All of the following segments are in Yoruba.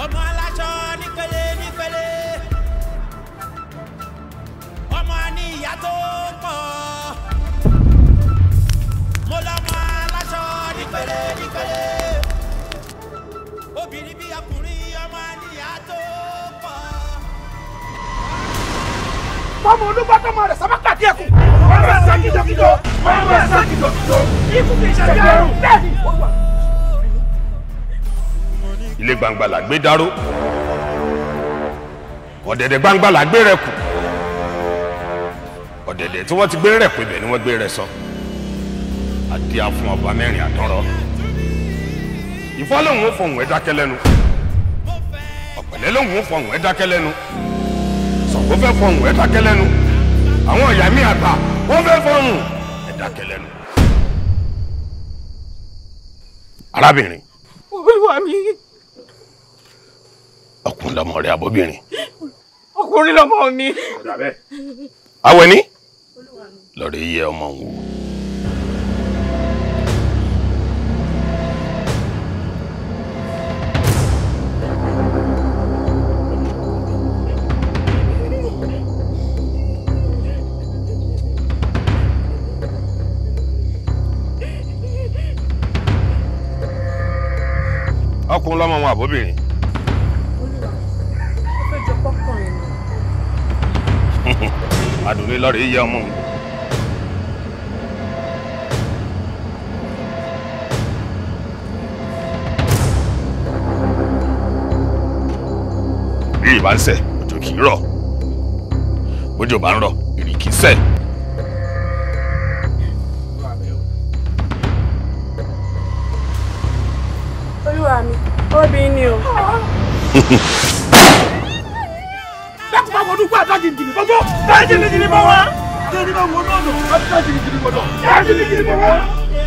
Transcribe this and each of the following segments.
ọmọ aláṣọ nípele nípele ọmọ ní ìyá tó pọ̀ mo lọ́mọ aláṣọ nípele nípele obìnrin bí ọkùnrin ọmọ ní ìyá tó pọ̀. Vamos, olúgbàtọ́mọ rẹ̀ sábà kàdí ẹ̀kú. Wọ́n bẹ̀ sá kìjokìjo. Wọ́n bẹ̀ sá kìjokìjo. Ikú kì í ṣe jẹ́rù. Bẹ́ẹ̀ni. Ilé gbangba la gbé dáró. Ọ̀dẹ̀dẹ̀ gbangba la gbé rẹ̀ kù. Ọ̀dẹ̀dẹ̀ tí wọ́n ti gbé rẹ̀ pé bẹ̀ ni wọ́n gbé rẹ̀ sọ. Adíá fún ọba mẹ́rin àtọ́rọ́. Ifá lòun ó fọhùn ẹ̀ dákẹ́ lẹ́nu. Ọ̀pẹ̀lẹ́ lòun ó fọhùn ẹ̀ dákẹ́ lẹ́nu. Ṣàngó fẹ́ fọhùn ẹ̀ dákẹ́ lẹ́nu. Àwọn ìyá mi àgbà wọ́n fẹ́ fọhùn ẹ̀ dákẹ́ lẹ́nu. Arábìnrin. Olúwa mi. Ọkùnrin lọmọ rẹ̀ àbóbìnrin. Ọkùnrin lọmọ mi. Awẹ ní. Lọ́rẹ̀ yẹ ọmọ òun wò. Ọkùnrin lọmọ wọn àbóbìnrin. Ó fẹ́ jọ pọ́kùnrin ni. Adùnní lọ́rẹ̀ yẹ ọmọ òun. Bí ìbá ń sẹ̀, òjò kìí rọ̀. Bójò bá ń rọ̀, ìrì kìí sẹ̀. Olúwa mi, obìnrin ni o. Láti máa wọnú gbọ́ àtàjì ìjìnlẹ̀ gbogbo. Dájì ní ìjìnlẹ̀ bọ̀ wá. Lórí máa wọnú ọ̀nà àtàjì ní ìjìnlẹ̀ gbọdọ̀. Dájì ní ìjìnlẹ̀ bọ̀ wá.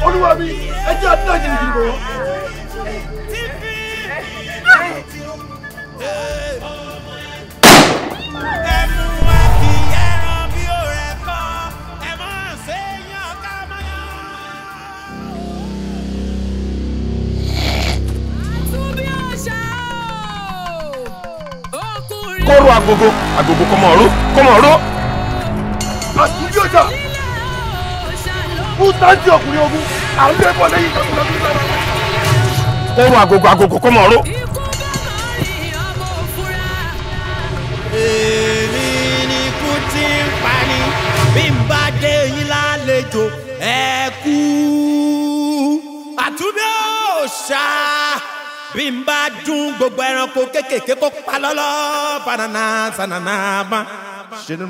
Olúwa mi, ẹ jẹ́ àtàjì ní ìjìnlẹ̀ bọ̀ wá. Kóró agogo, agogo kọmọ ọ̀rọ̀, kọmọ ọ̀rọ̀. Àtúndí ọjà. Fún táǹtì ọkùnrin ogun, àwọn ilé ẹ̀kọ́ lẹ́yìn ìjọba ọdún sára. Kóró agogo, agogo kọmọ ọ̀rọ̀. Èmi ni kú tí ń pani bí n bá dé yín lálejò ẹ kú. Àtúndí òòṣà bí n bá dún gbogbo ẹranko kékèké kó pa lọ́lọ́ banana sanana bá. Ṣé ni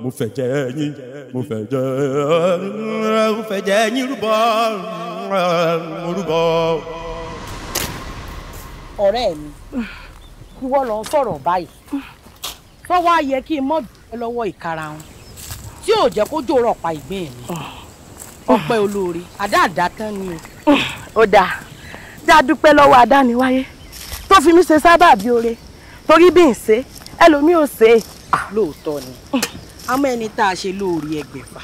mo fẹ́ jẹ yín mo fẹ́ jẹ yín rúbọ mo rúbọ. Ọ̀rẹ́ mi ìwọ ló ń sọ̀rọ̀ báyìí fọwọ́ ayẹ kí n mọ̀ dúpẹ́ lọ́wọ́ ìkarahun tí ò jẹ́ kó jòrò pa ìgbín mi ọpẹ́ olóore àdáàdá tán ni o. Ó dáa, já dúpẹ́ lọ́wọ́ adániwáyé tó fi mí ṣe sábàbí oore torí bí n ṣe ẹlòmíì ò ṣe. Lóòótọ́ ni àmọ́ ẹni tá a ṣe lóore ẹgbẹ̀fà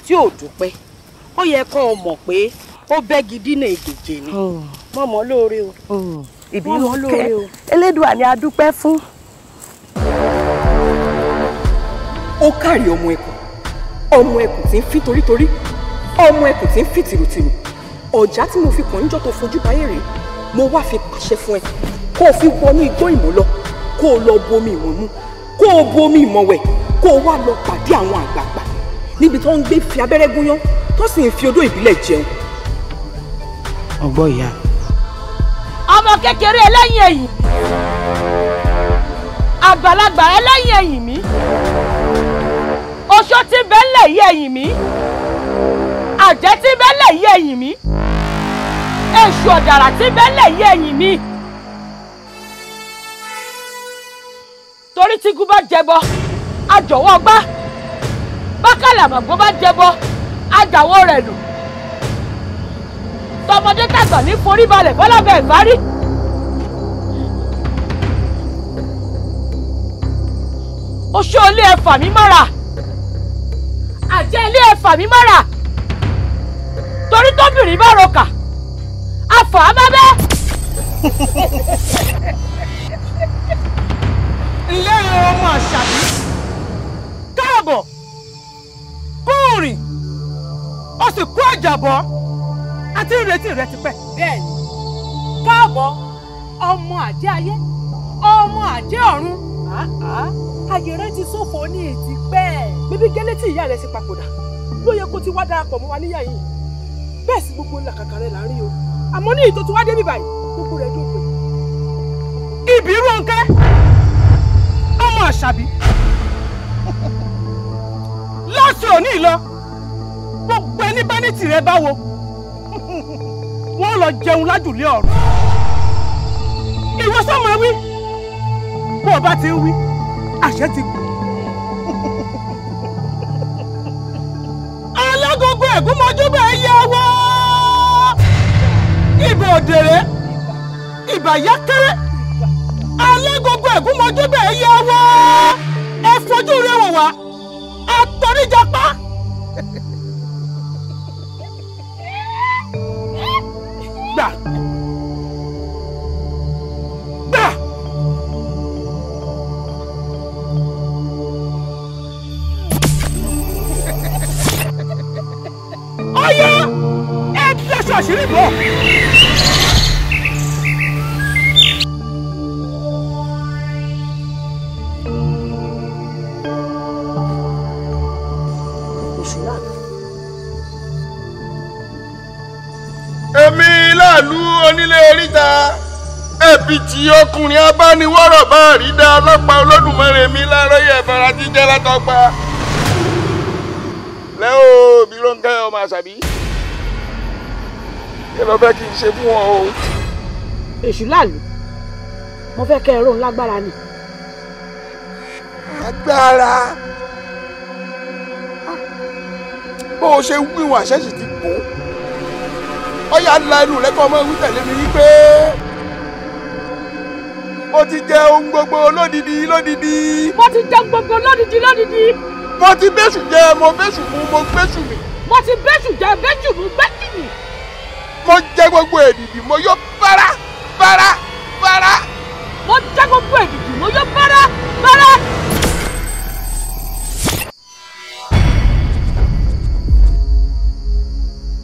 tí ò dúpẹ́ ó yẹ kó o mọ̀ pé ó bẹ́ gidi náà ègèjè ni mọ̀mọ́ lóore o. Ìbínú kẹ Elédùà ni a dúpẹ́ fún. Ó kárí ọmọ ẹkùn tí ń fi torítorí ọmọ ẹkùn tí ń fi tìrùtìrù ọjà tí mo fi kàn ń jọ tó fojú báyé rèé mo wá fi pàṣẹ fún ẹ kó o fi wọnú igbó ìmọ̀ lọ kó o lọ bomi ìmọ̀ mu kó o bomi ìmọ̀ wẹ̀ kó o wá lọ pàdé àwọn àgbààgbà níbi tó ń gbé fi abẹ́rẹ́ gúnyán tó sì ń fi odó ìbílẹ̀ jẹun. Ọgbọ́ ìyá. Ọmọ kékeré ẹlẹ́yìn ẹ̀yìn àgbàlagbà ẹlẹ́yìn ẹ̀yìn mi oṣó tí bẹ́lẹ̀ yí ẹ̀yìn mi àjẹ́ tí bẹ́lẹ̀ yí ẹ̀yìn mi èṣù ọ̀dàrà tí bẹ́lẹ̀ yí ẹ̀yìn mi torí tí ikú bá jẹbọ àjọwọ́ gbá bákàlàmọ̀gbọ́ bá jẹbọ àjàwọ́ rẹ̀ lò tọmọdé tàgbà ní forí balẹ̀ fọlábẹ́ ìbárí. oṣó ilé ẹ̀fà mi mọ́ra àjẹ́ ilé ẹ̀fà mi mọ́ra torí tóbìnrin bá roka àfọ̀ abẹ́bẹ́ sì kú àjàbọ̀ àti ìrètí rẹ ti pẹ́. bẹ́ẹ̀ni káàbọ̀ ọmọ àjẹ́ ayé ọmọ àjẹ́ ọ̀run ayé rẹ ti ṣòfò ní ètí pẹ́. bíbí gẹ́lẹ́ tí ìyá rẹ̀ sì papòdà ló yẹ kó ti wá darapọ̀ mọ́ wa níyà yìí bẹ́ẹ̀ sì gbogbo làkàkà rẹ̀ là ń rí o àmọ́ ní ìtò tí wá débi báyìí gbogbo rẹ̀ dópin. ibi Rónkẹ́ ọmọ Àṣàbí lọ́sọ̀ òní lọ gbogbo ẹni bá ní tìrẹ báwo wọ́n lọ jẹun lájùlé ọ̀run. ìwọ sọ́mọ wí bó o bá ti ń wí àṣẹ ti gbọ́. alágogo ẹ̀gúnmọ́júbà ẹ̀yẹ wọ́ ìbò òdèrè ìbà yákẹ́rẹ́ alágogo ẹ̀gúnmọ́júbà ẹ̀yẹ wọ́ ẹ fojú rẹ wò wá àtọ́níjàpá. gbà gbà. ọyọ ẹ dẹ́sọ̀ àṣírí bọ̀. èmi láàlú onílé oríta ẹbí tí ọkùnrin abániwọ́rọ̀ bá rí dá ọlọ́pàá Olódùmarè mi láàárọ̀ yẹ fara jíjẹ́ látọ́gbà lẹ́ o bí Rónkẹ́ ọmọ Àṣàbí kí ló fẹ́ kí n ṣe fún wọn o. èṣù láàlú mo fẹ́ kẹ́ ẹ rò ń lágbára ni. agbára bó o ṣe wíwọ̀n àṣẹ́sì ti bò ó ọyà ńlá inú rẹ kọ́ ọmọ ìwí tẹ̀lé mi wípé mo ti jẹ ohun gbogbo lódìdí lódìdí. mo ti jẹ gbogbo lódìdí lódìdí. mo ti bẹ́sù jẹ mo bẹ́sù mu mo bẹ́sù mi. mo ti bẹ́sù jẹ bẹ́sù mu bẹ́sù mi. mo jẹ gbogbo èdìdì mo yó bára bára bára. mo jẹ gbogbo èdìdì mo yó bára bára.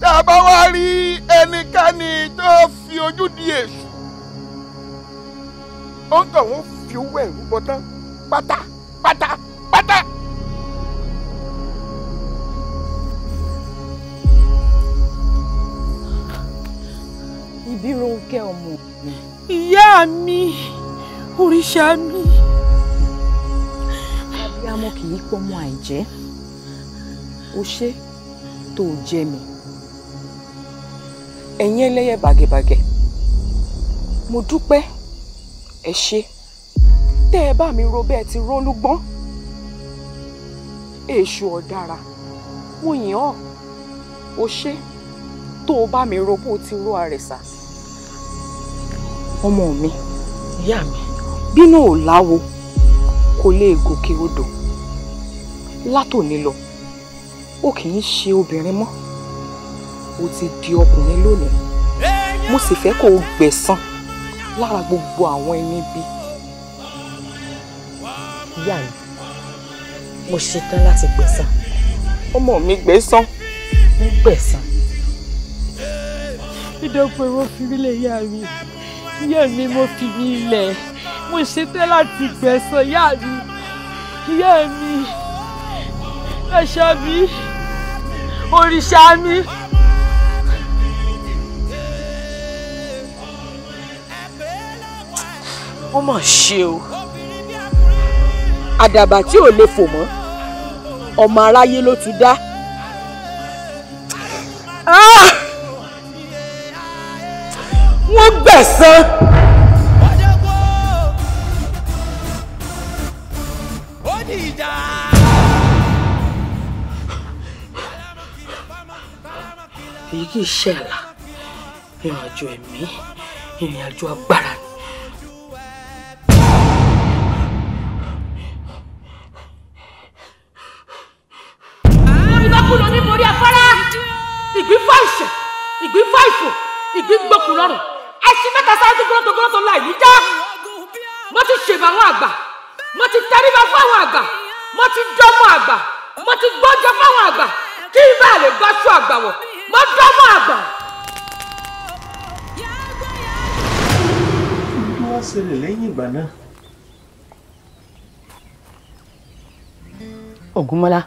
tá a bá wá rí ẹnikẹ́ni tó fi ojú di èṣù ó ń tàn wọ́n fi owó ẹ̀rú bọ́ tán pátá pátá pátá. ibi Rónkẹ́ ọmọ mi. ìyá mi òrìṣà mi. abiyamọ kì í pọmọ àìjẹ́ ó ṣe tó jẹ mi. ẹ̀yin ẹlẹ́yẹ bàgẹ̀bàgẹ̀ mo dúpẹ́ ẹ ṣé tẹ́ ẹ bá mi ro bẹ́ẹ̀ ti rólúgbọ́n èṣù ọ̀dàrà mo yìn ọ́ o ṣé tó o bá mi ro bó o ti ro àrẹ̀sà. ọmọ mi ìyá mi bínú ò láwo kò lè gòkè odò látòní lọ ó kì í ṣe obìnrin mọ́ ó ti di ọkùnrin lónìí mo sì fẹ́ kó o gbẹ̀san lára gbogbo àwọn ẹni bí. ìyá mi mo ṣetán láti gbẹ̀san. ọmọ mi gbẹ̀san. mo gbẹ̀san. ìdọ́pẹ́ mo fi mí lẹ̀ ìyá mi mo fi mí lẹ̀ mo ṣetán láti gbẹ̀san ìyá mi Àṣàbí òrìṣà mi. ó mà ṣe o àdàbà tí ò lè fò mọ́ ọmọ aráyé ló ti dá. wọ́n gbẹ̀san. èyí kì í ṣe àlà ìrìn àjò ẹ̀mí ìrìn àjò agbára ni. kúlò ní borí afárá ìgbín fà ìṣẹ̀ ìgbín fà ìfò ìgbín gbókùn lọ́rùn ẹṣin mẹ́ta sáájú gbọ́dọ̀gbọ́dọ̀ láì ní já. mo ti ṣèbà àwọn àgbà mo ti tẹríba fún àwọn àgbà mo ti dọ́mọ àgbà mo ti gbọ́jọ fún àwọn àgbà kí n bá lè gbọ́sọ àgbàwọ̀ mo dánmọ́ àgbà. kí wọ́n ṣẹlẹ̀ lẹ́yìn ìgbà náà. Ògúnmọ́lá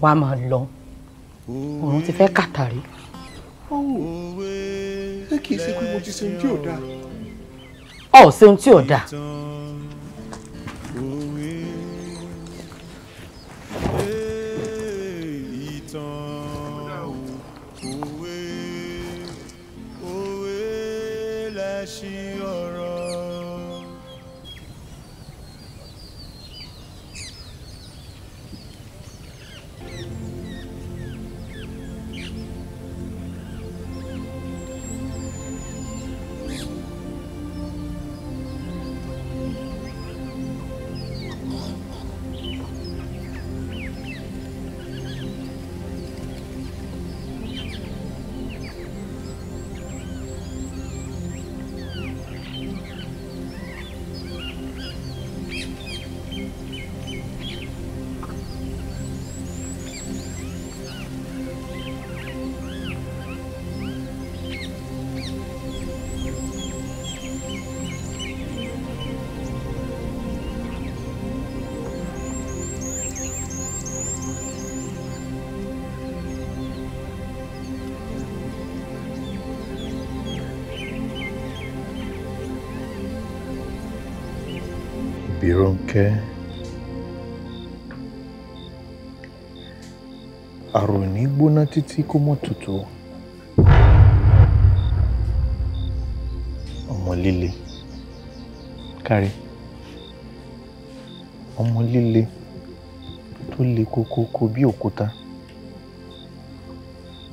wàá máa lọ òun ti fẹ́ kàtàrí. ṣé kìí ṣe pé mo ti ṣe ohun tí ò dáa. ọ̀ ṣe ohun tí ò dáa. Bírónkẹ́, àròní gbóná títí kó mọ́ tutù. Ọmọ líle, kárí. Ọmọ líle tó le kókókó bí òkúta,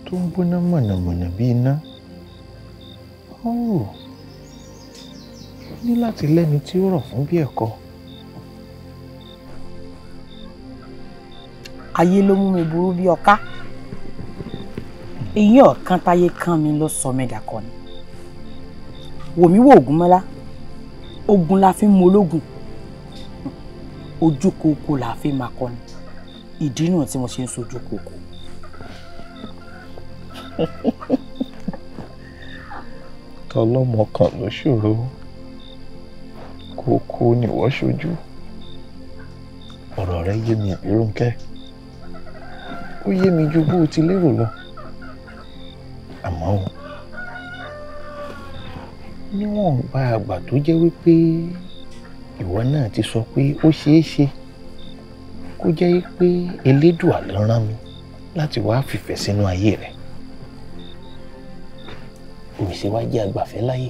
tó ń gbóná mọ̀nàmọ̀nà bí iná. Ní láti lẹ́ni tí ó rọ̀ fún bí ẹ̀kọ́. Ayé ló mú mi burú bí ọká. Eyín ọ̀kan táyé kán mi ló sọ mẹ́dà kọ́ ni. Wò mí wò Ògúnmọ́lá. Ogun la fi ń mú ológun. Ojú kòkó la fi máa kọ́ ni. Ìdí náà tí mo ṣe ń sojú kòkó. Tọlọ́mọ kan ló ṣòro. Kòkó ni wọ́n ṣojú. Ọ̀rọ̀ rẹ yé mi Bírónkẹ́. Ó yé mi ju bó ti lérò lọ. Àmọ́ o, níwọ̀n gba àgbà tó jẹ́ wípé ìwọ náà ti sọ pé ó ṣeé ṣe kó jẹ́ pé Elédùà ló rán mi láti wá fìfẹ́ sínú ayé rẹ̀. Òṣè wá jẹ́ àgbàfẹ́ láyé.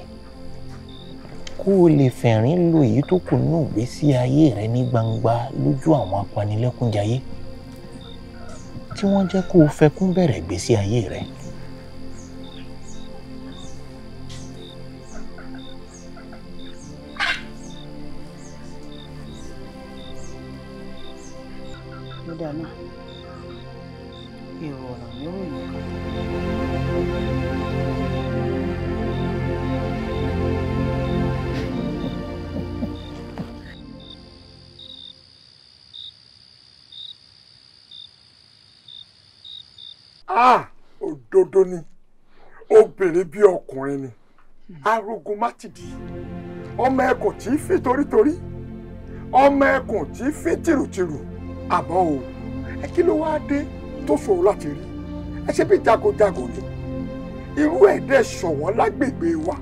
Kó o lè fẹ̀rín lo èyí tó kù nínú ìgbésí ayé rẹ ní gbangba lójú àwọn apanilẹ́kúnjayé tí wọ́n jẹ́ kó o fẹkún bẹ̀rẹ̀ ìgbésí ayé rẹ. Kódà náà, èrò ọ̀nà níròyìn kan. Òdodo ni, obìnrin bí ọkùnrin ni. Arogunmatidi, ọmọ ẹkùn tí í fi torítorí, ọmọ ẹkùn tí í fi tìrùtìrù. Àmọ́ o, kí ló wá dé tó ṣòro láti rí? Ẹ ṣe bí jagojago ni. Irú ẹ̀ dẹ̀ ṣọ̀wọ́n lágbègbè wa.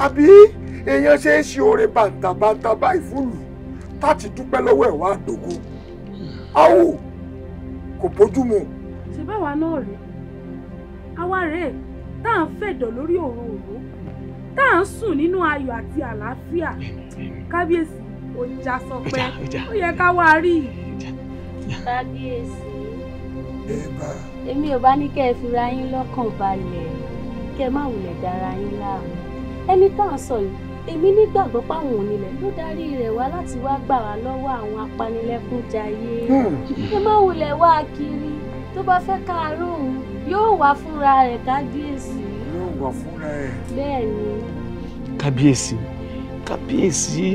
Àbí èèyàn ṣe é ṣe oore bàǹtàbàǹtà báyìí fúlù láti dúpẹ́ lọ́wọ́ ẹ̀ wá dògo. Áwò kò bójú mu. Ṣé báwa náà rí? Àwa rèé tá à ń fẹ̀dọ̀ lórí òróòró, tá à ń sùn nínú ayọ̀ àti àlàáfíà. Kábíyèsí ó já sọpẹ́, ó yẹ ká wá rí. Kábíyèsí, èmi ò bá ní kẹ́ ẹ fira yín lọ́kàn balẹ̀, kẹ́ ẹ má wulẹ̀ dára yín láàmú. Ẹni tá à ń sọ yìí, èmi nígbàgbọ́ páwọn onílẹ̀ ló darí rẹ̀ wá láti wá gbà wá lọ́wọ́ àwọn apanilẹ́kúnjayé. Ẹ má wulẹ̀ wá kiri, tó bá fẹ́ káàárọ̀ òun yóò wá fúnra rẹ̀. Kábíyèsí, yóò wá fúnra ẹ̀. Bẹ́ẹ̀ ni. Kábíyèsí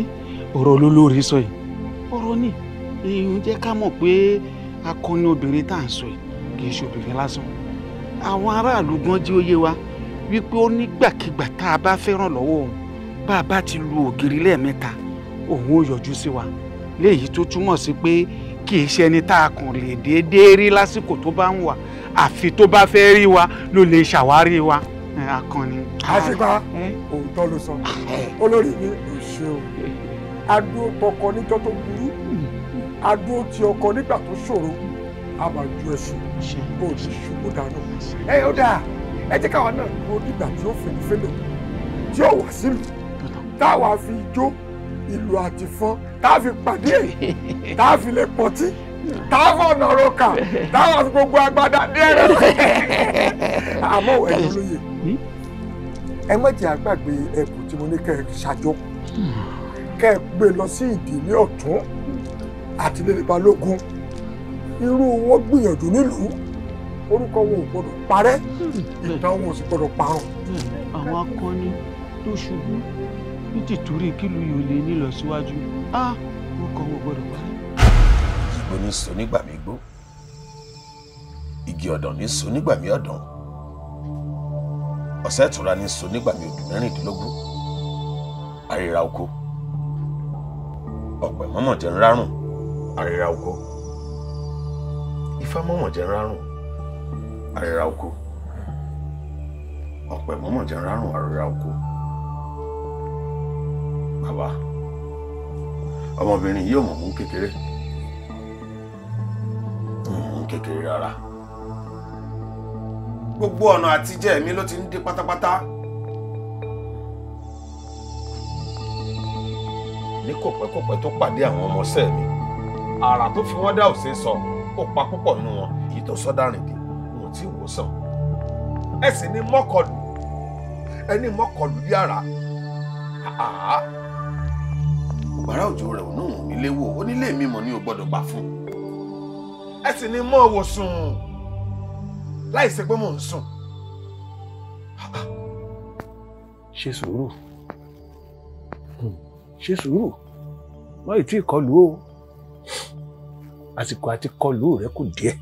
ọ̀rọ̀ olólórí sọ yìí ọ̀rọ̀ ni èèyàn jẹ́ ká mọ̀ pé akọni obìnrin tá à ń sọ yìí kì í ṣe obìnrin lásán. Àwọn aráàlú gan jí ó yé wa wípé ó nígbàkigbà tá a bá fẹ́ràn lọ́wọ́ òun bá a bá ti lu ògiri lẹ́ẹ̀mẹ́ta òun ó yọjú sí wa léyìí tó túmọ̀ sí pé kì í ṣe ẹni tá a kàn lè déédéé rí lásìkò tó bá ń wà àfi tó bá fẹ́ rí wa ló lè ṣàwárí wa akọni. àṣìpá òótọ́ ló sọ olórí mi ò ṣe o adúró tọkọ níjọ́ tó burú adúró ti ọkọ nígbà tó ṣòro a máa ju ẹṣin kó o ti ṣubú dànù. ẹ ó dáa ẹ jẹ́ káwa náà dúró nígbà tí ó fèlè fèlè tí ó wà sílùú táwa fi jó ìlú àti fọ́n tá a fi pàdé tá a fi lè pọtí tá a fọ̀nà roka tá a fi gbogbo agbada dẹ́rẹ́. àmọ́ ẹ̀yin olóye ẹ má jẹ́ àgbàgbé ẹ̀bùn tí mo ní kẹ́ ẹ ṣàjọ kẹ́ ẹ gbé lọ sí ìdílé ọ̀tún àti lè balógun irú wọn gbìyànjú nílùú orúkọ wọn ò gbọdọ̀ parẹ́ ìtàn wọn ò sì gbọdọ̀ parun. àwọn akọni tó ṣubú nítorí kílù yìí ò lè ní lọ síwájú orúkọ wọn ò gbọdọ̀ parẹ́. Igbó ní so nígbà mi gbó igi ọ̀dàn ní so nígbà mi ọ̀dàn ọ̀sẹ̀ ìtura ní so nígbà mi odù mẹ́rìndínlógún àríra oko ọ̀pẹ̀ mọ́mọ̀ jẹ́ ń rárùn àríra oko ifá mọ́mọ̀ jẹ́ ń rárùn àríra oko ọ̀pẹ̀ mọ́mọ̀ jẹ́ ń rárùn àríra oko. Bàbá ọmọbìnrin yìí ò mọ̀ mú kékeré mú kékeré rárá gbogbo ọ̀nà àtijẹ́ mi ló ti ń dé pátápátá ní kòpẹ́kòpẹ́ tó pàdé àwọn ọmọọṣẹ́ mi àrà tó fi wọ́n dá òsè sọ ó pa púpọ̀ nínú wọn èyí tó sọ dárìndín wọn ò tí ì wò sàn ẹ sì ní mọ́kọlù ẹni mọ́kọlù bí àrà ọ̀gbàrá òjò rẹ̀ ò náà mi léwò onílé mi mọ̀ ní o gbọ́dọ̀ gbà fún ẹ sì ní mọ́ owó sùn láì ṣe pé mò ń sùn. ṣe sùúrù ṣe sùúrù wọ́n ì tí ì kọlù o àsìkò àti kọlù rẹ kù díẹ̀.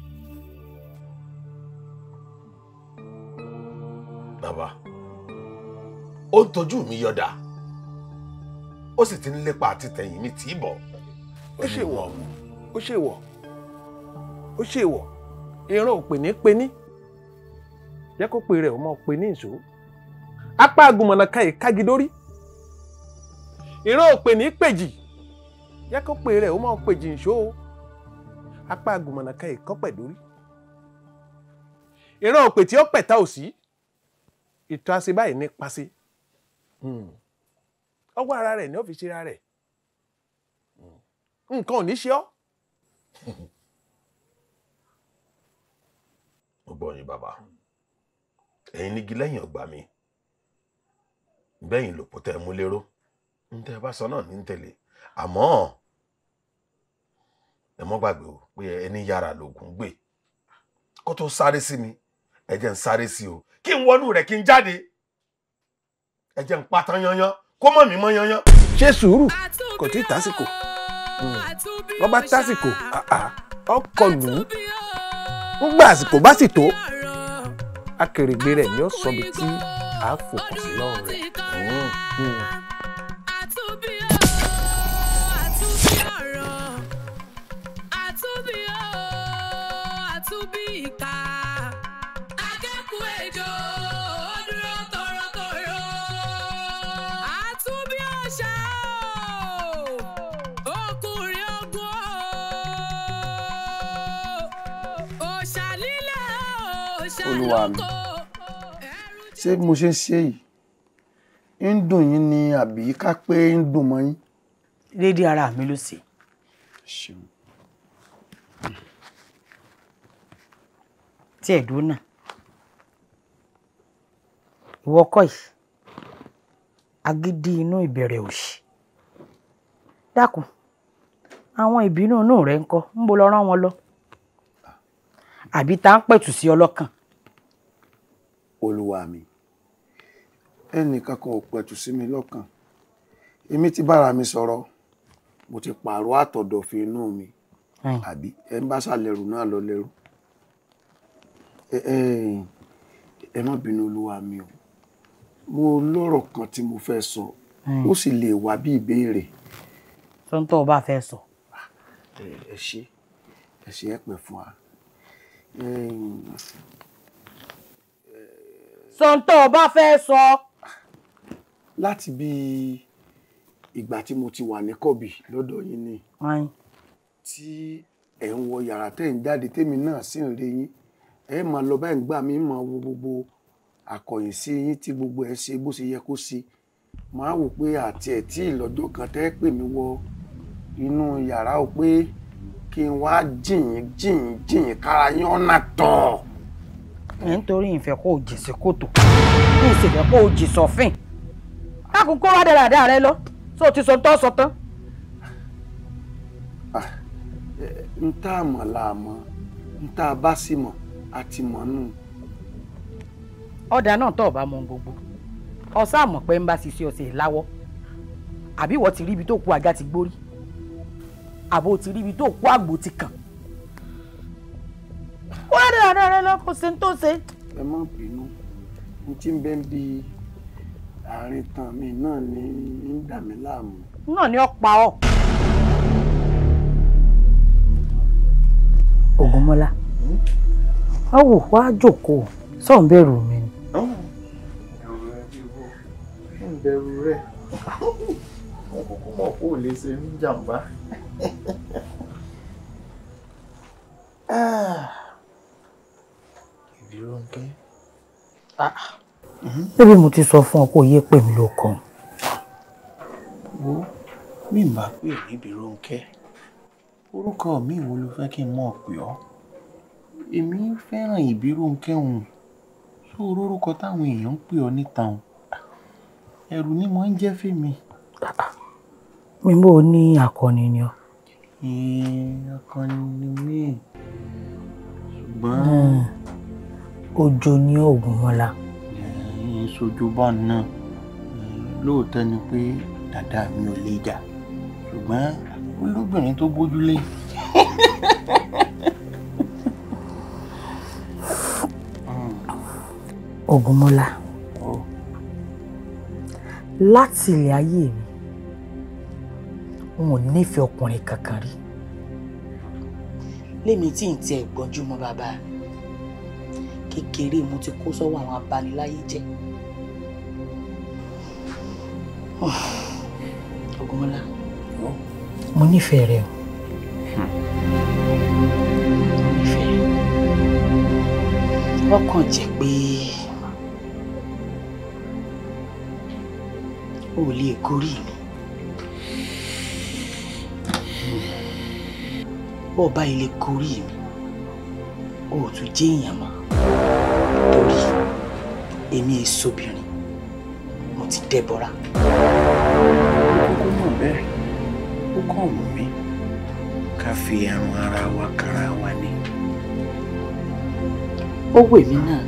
Bàbá ó ń tọ́jú mi yọ̀dà ó sì ti ń lépa àti tẹ̀yìn mi tì í bọ̀. ó ṣe wọ̀ ó ṣe wọ̀ ó ṣe wọ̀ ìran ò pè ní pe ní jẹ́ kó pe rẹ̀ ó mọ̀ pe ní ìṣó apá agùnmọ̀nà kan ìkági dórí ìran ò pè ní pèjì jẹ́ kó pe rẹ̀ ó mọ̀ pèjì ìṣó apá agùnmọ̀nà kan ìkọ́pẹ̀ dórí ìran ò pè tí ó pẹ̀ta òsì ìtọ́ àṣẹ báyìí ní pàṣẹ ọwọ́ ara rẹ̀ ní ó fi ṣe ara rẹ̀ nǹkan ò ní ṣe ọ́. mo gbọ́ yín bàbá ẹ̀yin nígi lẹ́yìn ọgbà mi bẹ́yìn lòpọ̀ tẹ́ ẹ mú lérò ń tẹ́ ẹ bá sọ náà ní tẹ̀lé àmọ́ ẹ mọ́ gbàgbé o pé ẹni yára lògùn gbé kó tó sáré sí mi ẹ jẹ́ ń sáré sí o kí n wọnú rẹ̀ kí n jáde ẹ jẹ́ ń pátán yanyan kó mọ̀ mí mọ́ yanyan. ṣe sùúrù kò tí ì tásìkò wọ́n bá tásìkò ọkọ̀ lù ú ńgbà àsìkò bá sì tó akèrègbè rẹ̀ ni ó sọ bí tí a fòkàn sí lọ́rùn rẹ̀. Olúwa mi ṣé mo ṣe ń ṣe yìí ń dùn yín ni àbí ká pé ń dùn mọ́ yín. dédé ara mi ló ṣe. tí ẹ̀dùn náà ìwọ kọ́ yìí agídí inú ìbẹ̀rẹ̀ òṣì dákun àwọn ìbínú inú rẹ̀ ń kọ́ ń bo lọ rán wọn lọ àbí tá ń pẹ̀tù sí ọlọ́kàn. Olúwa mi ẹnìkan kan ò pẹ̀tù sí mi lọ́kàn èmi ti bára mi sọ̀rọ̀ mo ti pààrọ̀ àtọ̀dọ̀fin inú mi àbí ẹ ń bá ṣàlẹ̀rù náà lọ lẹ́rù ẹ má bínú olúwa mi o mo lọ́rọ̀ kan tí mo fẹ́ sọ ó sì lè wá bí ìbéèrè. sọ́ńtọ́ ọba fẹ́ sọ. ẹ ṣe ẹ pẹ́ fún wa. sọ́ńtọ́ ọba fẹ́ sọ. láti bí ìgbà tí mo ti wà ní kọ́bì lọ́dọ̀ yín ni tí ẹ̀ ń wọ yàrá tẹ́ ń jáde tèmi náà sì ń rí yín ẹ máa lọ báyìí gbà mí máa wo gbogbo àkọ̀yìn sí yín tí gbogbo ẹ ṣe bó ṣe yẹ kó ṣe máa wò pé àti ẹ̀ tí ìlọ́jọ́ kan tẹ́ pè mí wọ inú yàrá o pé kí n wá jìyìn kára yín ọ̀nà tọ̀. nítorí ìfẹ́ kó o jì sí kòtò ní ìsìnkú kó o jì sọ́fìn kákun kó wá dáradára rẹ lọ tó ti sọ tán sọ tán. n tá a mọ̀ la mọ̀ n tá a bá sì mọ̀ a ti mọ̀ nù. ọ̀dà náà tó bá mọ gbogbo ọ̀sán àmọ̀ pé ń bá ṣiṣẹ́ ọ̀sẹ̀ láwọ́ àbí wọ́n ti rí ibi tó kú àga ti gbórí àbò ti rí ibi tó kú àgbò ti kàn. kó wá dáradára rẹ lọ kó ṣe ń tó ṣe. ẹ má bínú n tí ń bẹ́ ń bi àárín tán mi náà ní ń dà mí láàmú. náà ni ó pa ọ́. Ògúnmọ́lá wá wò wá jókòó sọ ń bẹ̀rù mi ni. ń bẹ̀rù rẹ̀ mo kúkú mọ̀ kó lè ṣe ní jàǹbá. Ìbírónkẹ́. bébí mo ti sọ fún ọ kó yé pè mí ló kàn. wo mi ń bá pè ní Ìbírónkẹ́ orúkọ mi wo ló fẹ́ kí n mọ̀ pé ọ́ èmi fẹ́ràn Ìbírónkẹ́ òun sóòrò orúkọ táwọn èèyàn ń pè ọ́ níta òun ẹ̀rù ni mo ń jẹ́ fèmí. mi bò ní akọni ni ọ. akọni ni mí ṣùgbọ́n ojo ní Ògúnmọ́lá. sojú bá náà lóòótọ́ ni pé dàda mi ò lè jà ṣùgbọ́n olóbìnrin tó bójúlé. Ògúnmọ́lá láti ilẹ̀ ayé mi n ò nífẹ̀ẹ́ ọkùnrin kankan rí. lémi tí n tiẹ̀ gbọ́njú mọ́ bàbá kékeré mo ti kó sọ́wọ́ àwọn abaniláyé jẹ́. Ògúnmọ́lá. mo nífẹ̀ẹ́ rẹ o. mo nífẹ̀ẹ́ rẹ. wọ́n kàn jẹ́ pé o ò lè gorí mi. bó o bá ilé gorí mi o ò tún jẹ́ èèyàn mọ́ torí èmi èsobìnrin mo ti dẹ́bọra. ó mọ̀ bẹ́ẹ̀ ó kàn wù mí ká fi ẹran ara wa kára wa ní. ó wè mí náà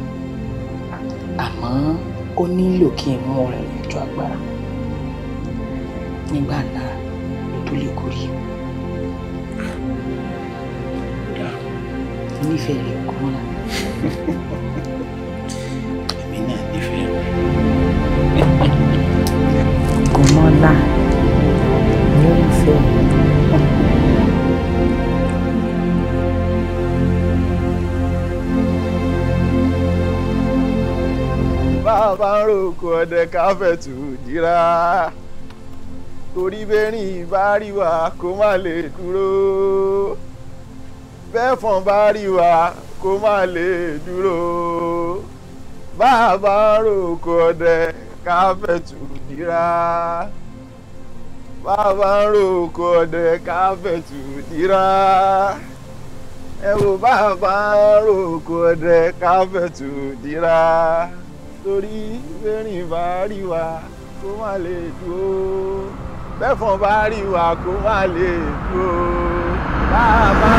àmọ́ ó nílò kí n mú ọ̀rẹ́ rẹ̀ jọ agbára nígbà náà ló tó lè gorí mi. nífẹ̀ẹ́ rẹ̀ Ògúnmọ́lá. èmi náà nífẹ̀ẹ́ rẹ̀. Ògúnmọ́lá ní ìfẹ́ mi. bàbá ń ròkò ọdẹ káfẹ́tù dírá torí bẹ́rìn bá rí wa kó má lè dúró bẹ́fọ̀n bá rí wa kó má lè dúró bàbá ń ròkò ọdẹ káfẹ́tù dírá bàbá ń ròkò ọdẹ káfẹ́tù dírá ẹ wò bàbá ń ròkò ọdẹ káfẹ́tù dírá torí bẹ́rìn bá rí wa kó má lè dúró bẹ́fọ̀n bá rí wa kó má lè dúró bàbá.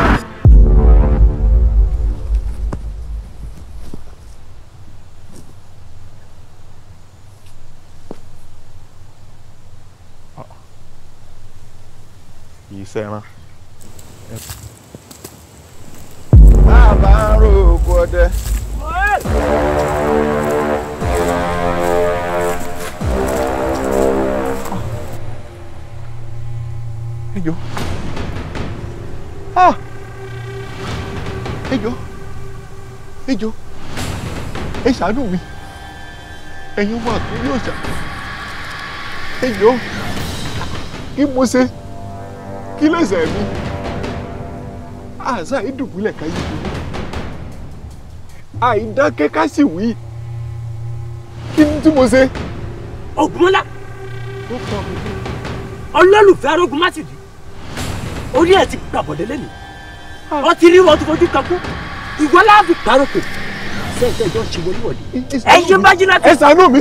Yìí sẹ́ran. bá ń roko ọdẹ. Ejò. Ejò. Ejò. Ẹ ṣàánú mi. Ẹ̀yin ọmọ àkúrí òòṣà. Ejò. Kí mo ṣe? Kí lẹ̀ṣẹ̀ mi? Àṣà ìdùbúlẹ̀ ká yí dúró. Àìdákẹ́ ká sì wí. Kí ni tí mo ṣe? Ògúnmọ́lá. Olólùfẹ́ Arógunmátìdí. Orí ẹ̀ ti gbàbọ̀dé lẹ́nu. Wọ́n ti rí wọn tó fojú kan kú. Ìwọ láàbì paroko. Sẹ́ẹ̀sẹ̀ ìjọ ṣe wọléwọ̀de. Ẹ ṣe bá jí láti. Ẹ ṣàánú mi.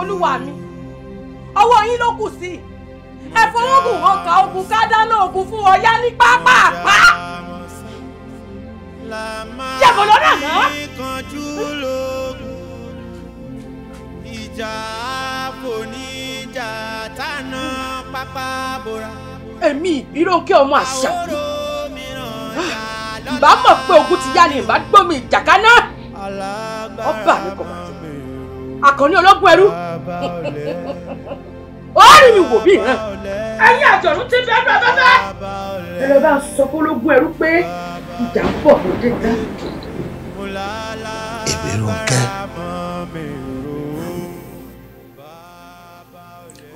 Olúwa mi, ọwọ́ yín ló kù sí. Ẹ fọwọ́gùn ọkà ogun ká dáná ogun fún ọyá ní pápápá. Ṣẹ́gun lọ́dà náà. Ìjà kò ní jà tánà pápá bora. Èmi Ìbírónkẹ́ ọmọ Àṣàbí. Ìbá mọ̀ pé ogun ti yá ni ìbá gbómi ìjàká náà. Ọba mi kọ̀ máa jẹ. Àkànní ológun ẹrú. Ó rí mi wò bí ìran. Ẹ̀yin àjọ̀dún ti fẹ́ bẹ́ẹ̀ bẹ́ẹ̀. Ẹ lọ bá ń sọ fún ológun ẹrú pé ìjà ń bọ̀ lóde tán. Ìbírónkẹ́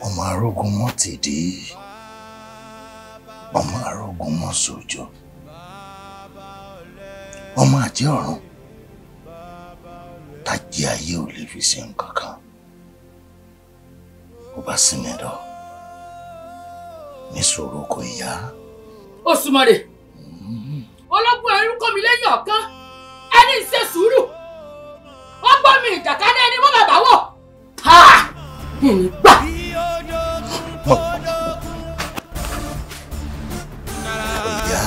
ọmọ Arógunmátìdí, ọmọ Arógunmọ́sọ̀jọ́, ọmọ àjẹ́ ọ̀run tájí ayé ò lè fi ṣe nǹkan kan. Ó bá sí mẹ́rọ níṣòro kò yá. Òṣùmàrè ológun ẹrú kọ́ mi lẹ́yìn ọ̀kan ẹni ń ṣe sùúrù ó gbọ́ mi ìjàkadì ẹni wọ́n bàbá wọ̀ ìgbà. Ìyá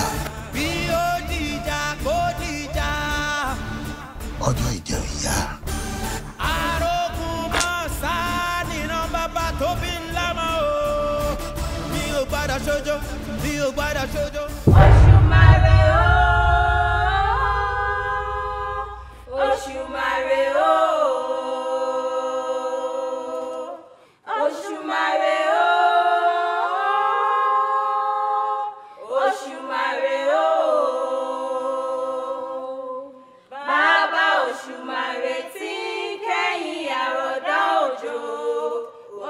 ò gbọ́dọ̀ ṣojo. Òṣùmàrè o, Òṣùmàrè o, Òṣùmàrè o, Òṣùmàrè o, bàbá Òṣùmàrè tí kẹ́yìn àròdá òjò,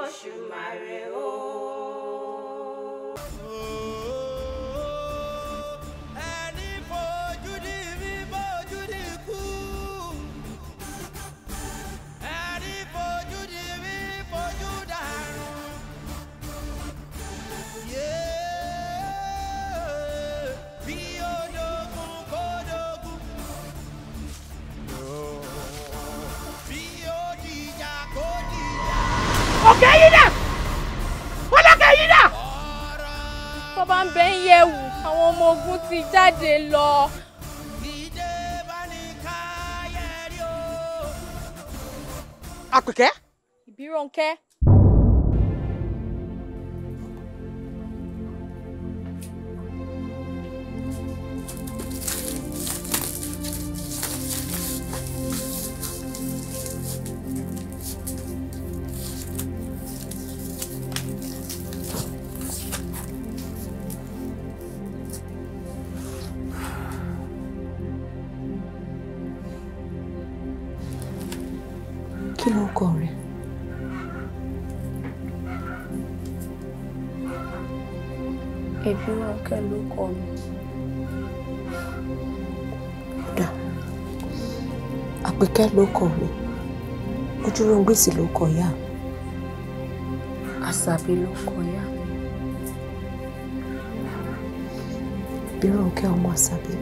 Òṣùmàrè o. Ọ̀kẹ́ yìí dà! Fọlákẹ́ yìí dà! Tó bá ń bẹ ń yẹ̀wù, àwọn ọmọ ogun ti jáde lọ. Àpèkẹ́? Ìbírónkẹ́. Kí ló kọ rẹ? Ìbírónkẹ́ ló kọ mi. Dà. Àpèkẹ́ ló kọ mi. Ojúróngbèsì ló kọ ìyá. Àṣàbí ló kọ ìyá. Ìbírónkẹ́ ọmọ Àṣàbí.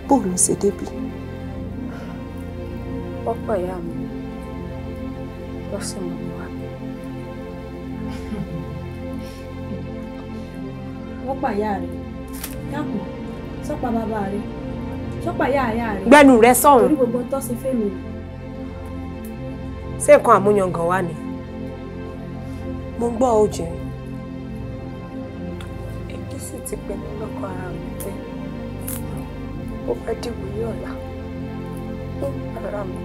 Bóòlù ṣe débí? Pọ́pọ̀ ìyá mi lọ sí mọ̀ mi wá. Wọ́n pa ìyá rẹ̀. Dákun, sọ́pa bàbá rẹ̀. Sọ́pa ìyá rẹ̀. Gbẹ́nu rẹ sọ̀hún. Torí gbogbo tó ṣe fẹ́ mi. Ṣé nǹkan àmúyangàn wá ni? Mo gbọ́ òjì. Èyí sì ti pinnu lọ́kàn ara mi pé ó bá dìbò ní ọ̀la. Ara mi.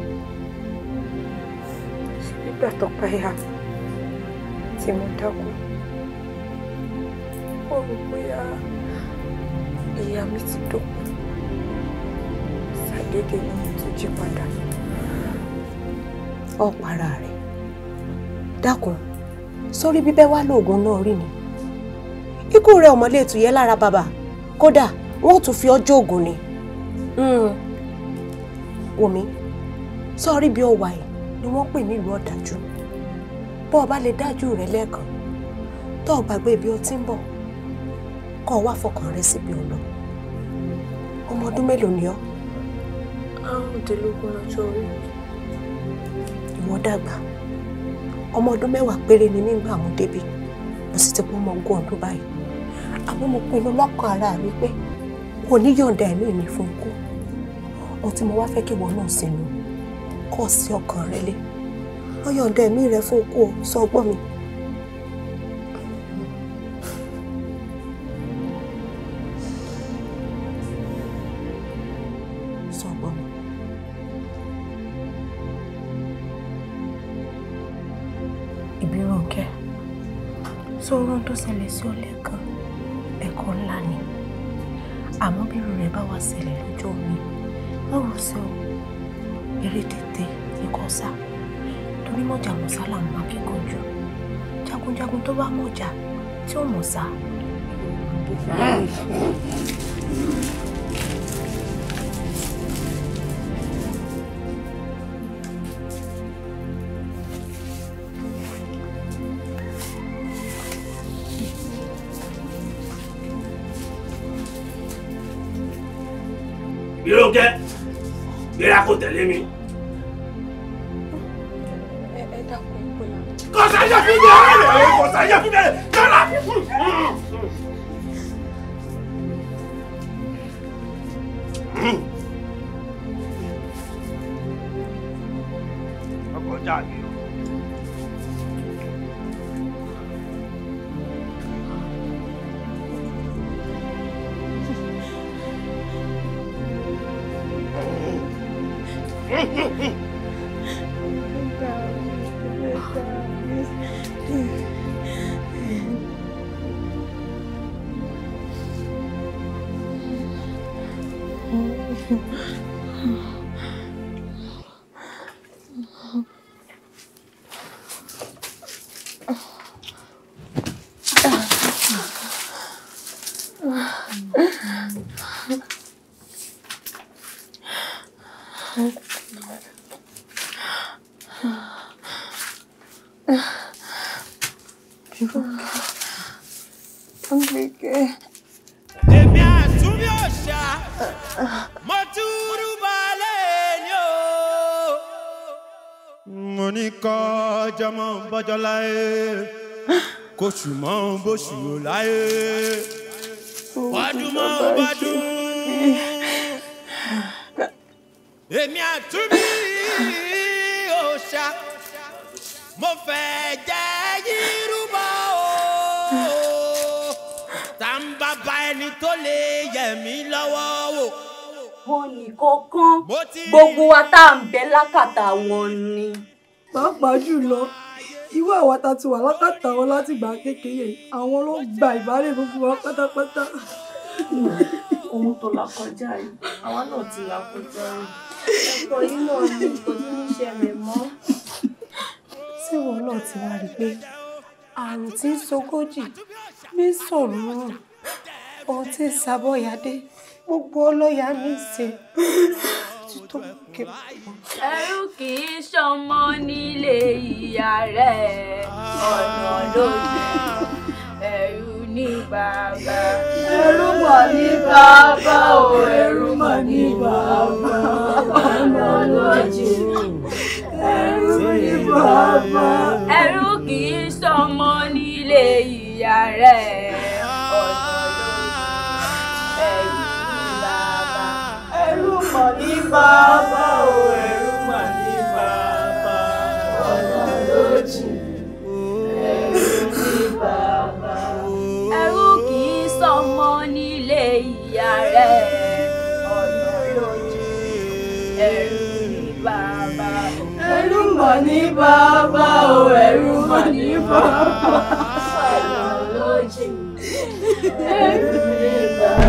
Nígbà tó pa ìyá tí mo dákú. Ó rò bóyá ìyá mi ti dókun. Ṣàdédé ni mo tún jí padà. Ọ̀pára rẹ̀. Dákun, sórí bíbẹ́ wá lóògùn náà rí ni. Ikú rẹ̀ ọmọlé ètùyẹ́ lára bàbá. Kódà, wọ́n tún fi ọjọ́ ògùn ni. Wòmí, sọ́ọ́rí bí ọwà ẹ̀ ni wọ́n pè nílùú ọ̀dájú. Bọ́ ọ bá lè dájú rẹ̀ lẹ́ẹ̀kan, tó o gbàgbé ibi ó ti ń bọ̀, kó o wá fọkàn rẹ síbi ò lọ. Ọmọ ọdún mélòó ni ọ́? 25 lọ́jọ́ orí. Ìwọ dàgbà. Ọmọ ọdún 10 péré ni nígbà mo débí. Mo sì ti pọ́ ọmọ 20 ọdún báyìí. Àmọ́ mo pinnu lọ́kàn ara mi pé kò ní yọ̀ǹda ẹ̀mí mi fún ikú. Ohun tí mo wá fẹ́ kí ìwọ náà sínú kọ́ sí ọkàn rẹ lé. Wọ́n yọ̀ǹda ẹ̀mí rẹ fún ikú o, sọ ọgbọ́n mi. Sọ ọgbọ́n mi. Ìbírónkẹ́, sọ̀rọ̀ tó ṣẹlẹ̀ sí ọ lẹ́ẹ̀kan, ẹ̀kọ́ ńlá ni. Àmọ́ bí irú rẹ̀ bá wá ṣẹlẹ̀ lójú omi, wọ́n rò sí ọ. Eré tètè ní kò sá. Torí mọ̀jà mọ̀sálà ń máa kíkanjú. Jagunjagun tó bá mọ̀jà tí ó mọ̀ sá. Ìbírónkẹ́, gbéra kó tẹ̀lé mi. Ẹ dákun ìpínlẹ̀. Kò sáyé fún mi ọ̀rẹ́ rẹ̀, kò sáyé fún mi ọ̀rẹ́ yọ̀lá. Ọkọ̀ jáde o. Èmi àtúnbí òòṣà mo túrú balẹ̀ ni o. Mo ní kọjọ́ mọ́ bọ́jọ́ láyé kóṣù mọ́ bóṣù láyé ọdún mọ́ bọ́dún. Èmi àtúnbí òòṣà mo fẹ́ jẹ́ yírúbọ o. Bá ẹni tó lè yẹ̀ mí lọ́wọ́ wò. Wọn ní kankan gbogbo wa tá à ń bẹ lákàtà wọn ni. Pàápàá jùlọ irú àwa tá ti wà lákàtà wọn láti ìgbà kékeré àwọn ló gba ìbálẹ̀ gbogbo wa pátápátá. Ohun tó là kọjá yìí àwa náà ti là kọjá yìí. Ẹ̀kọ́ yìí náà ni kò ní í ṣẹlẹ̀ mọ́. Ṣé wọn náà ti wá rí i pé àrùn tí ń sogójì ní sọ̀rọ̀ ohun tí Sábọ̀yádé gbogbo ọlọ́yà ní í ṣe tó kẹ́. Ẹrú kì í ṣọmọ nílé ìyá rẹ̀ ọ̀nà ló jẹ́ ẹrú ní bàbá. Ẹrú mọ̀ ní bàbá o ẹrú mọ̀ ní bàbá ọ̀nà ló jẹ́ ẹrú ní bàbá. Ẹrú kì í ṣọmọ nílé ìyá rẹ̀ ọ̀nà ẹrú mọ̀ ní bàbá o ẹrú mọ̀ ní bàbá ọ̀nà ló jìn ẹrú ní bàbá. Ẹrú kì í ṣọmọ nílé ìyá rẹ̀ ọ̀nà ló jìn ẹrú ní bàbá. Ẹrú mọ̀ ní bàbá o ẹrú mọ̀ ní bàbá ọ̀nà ló jìn ẹrú ní bàbá.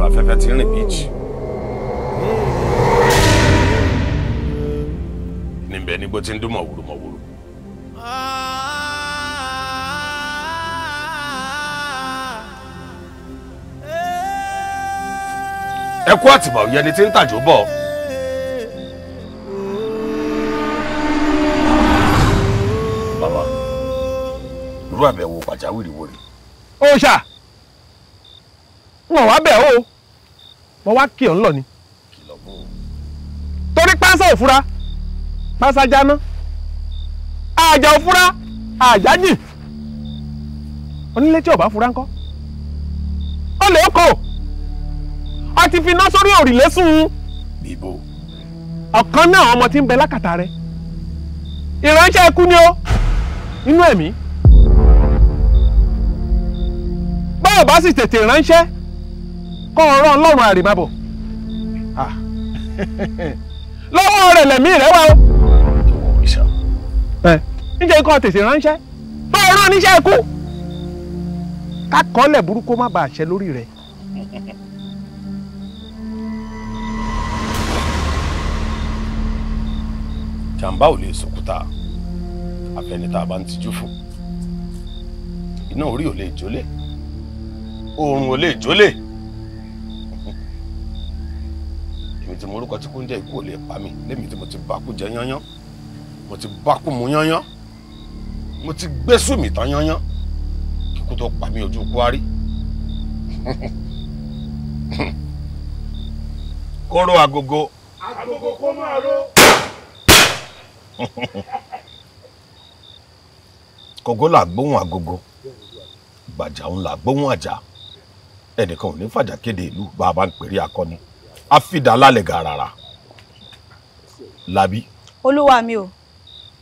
Afẹ́fẹ́ tí ń rìn bíjì níbẹ̀ nígbó tí ń dún mọ̀wúrú mọ̀wúrú. Ẹ kú àtìbà òye ẹni tí ń tàjò bọ̀. Bàbá irú àbẹ̀wò pàjáwìrì wo rèé? Òòṣà wọn wá bẹ̀ o mo wá kí ọ ń lọ ni torí pánsá òfura pánsá jáná àjà òfura àjà jì onílé tí ọba fura ńkọ́ ó lè kó ọ ti fi iná sórí òrìlé sùn bíbó ọ̀kan náà ọmọ tí ń bẹ lákàtà rẹ ìránṣẹ́ ikú ni ó nínú ẹ̀mí báwo bá sì tètè ránṣẹ́ kọ́ ọ̀rọ̀ ọlọ́run àrèmábọ̀ lọ́wọ́ rẹ̀ lẹ̀mí rẹ̀ wá o. níjẹ́ ikọ́ tètè ránṣẹ́ tó ọ̀rọ̀ níṣẹ́ ikú kákọ́lẹ̀ burúkú má bàa ṣẹ lórí rẹ̀. jàǹbá ò lè sòkúta àfẹnitá bá ń tijú fún iná orí ò lè jólè oòrùn ò lè jólè. tí mo orúkọ tí kò ń jẹ́ ikú ò lè pa mí lémi tí mo ti bá kú jẹ yányán mo ti bá kú mu yányán mo ti gbé sùmì tán yányán kíkú tó pa mí ojú kwari. kóró agogo. agogo kó máa ró. kògó là gbóhùn agogo gbàjà òun là gbóhùn àjà ẹnìkan ò ní fàjà kéde ìlú bá a bá ń pèrè akọni afida lálẹ́ gàràrà labi. olúwa mi o.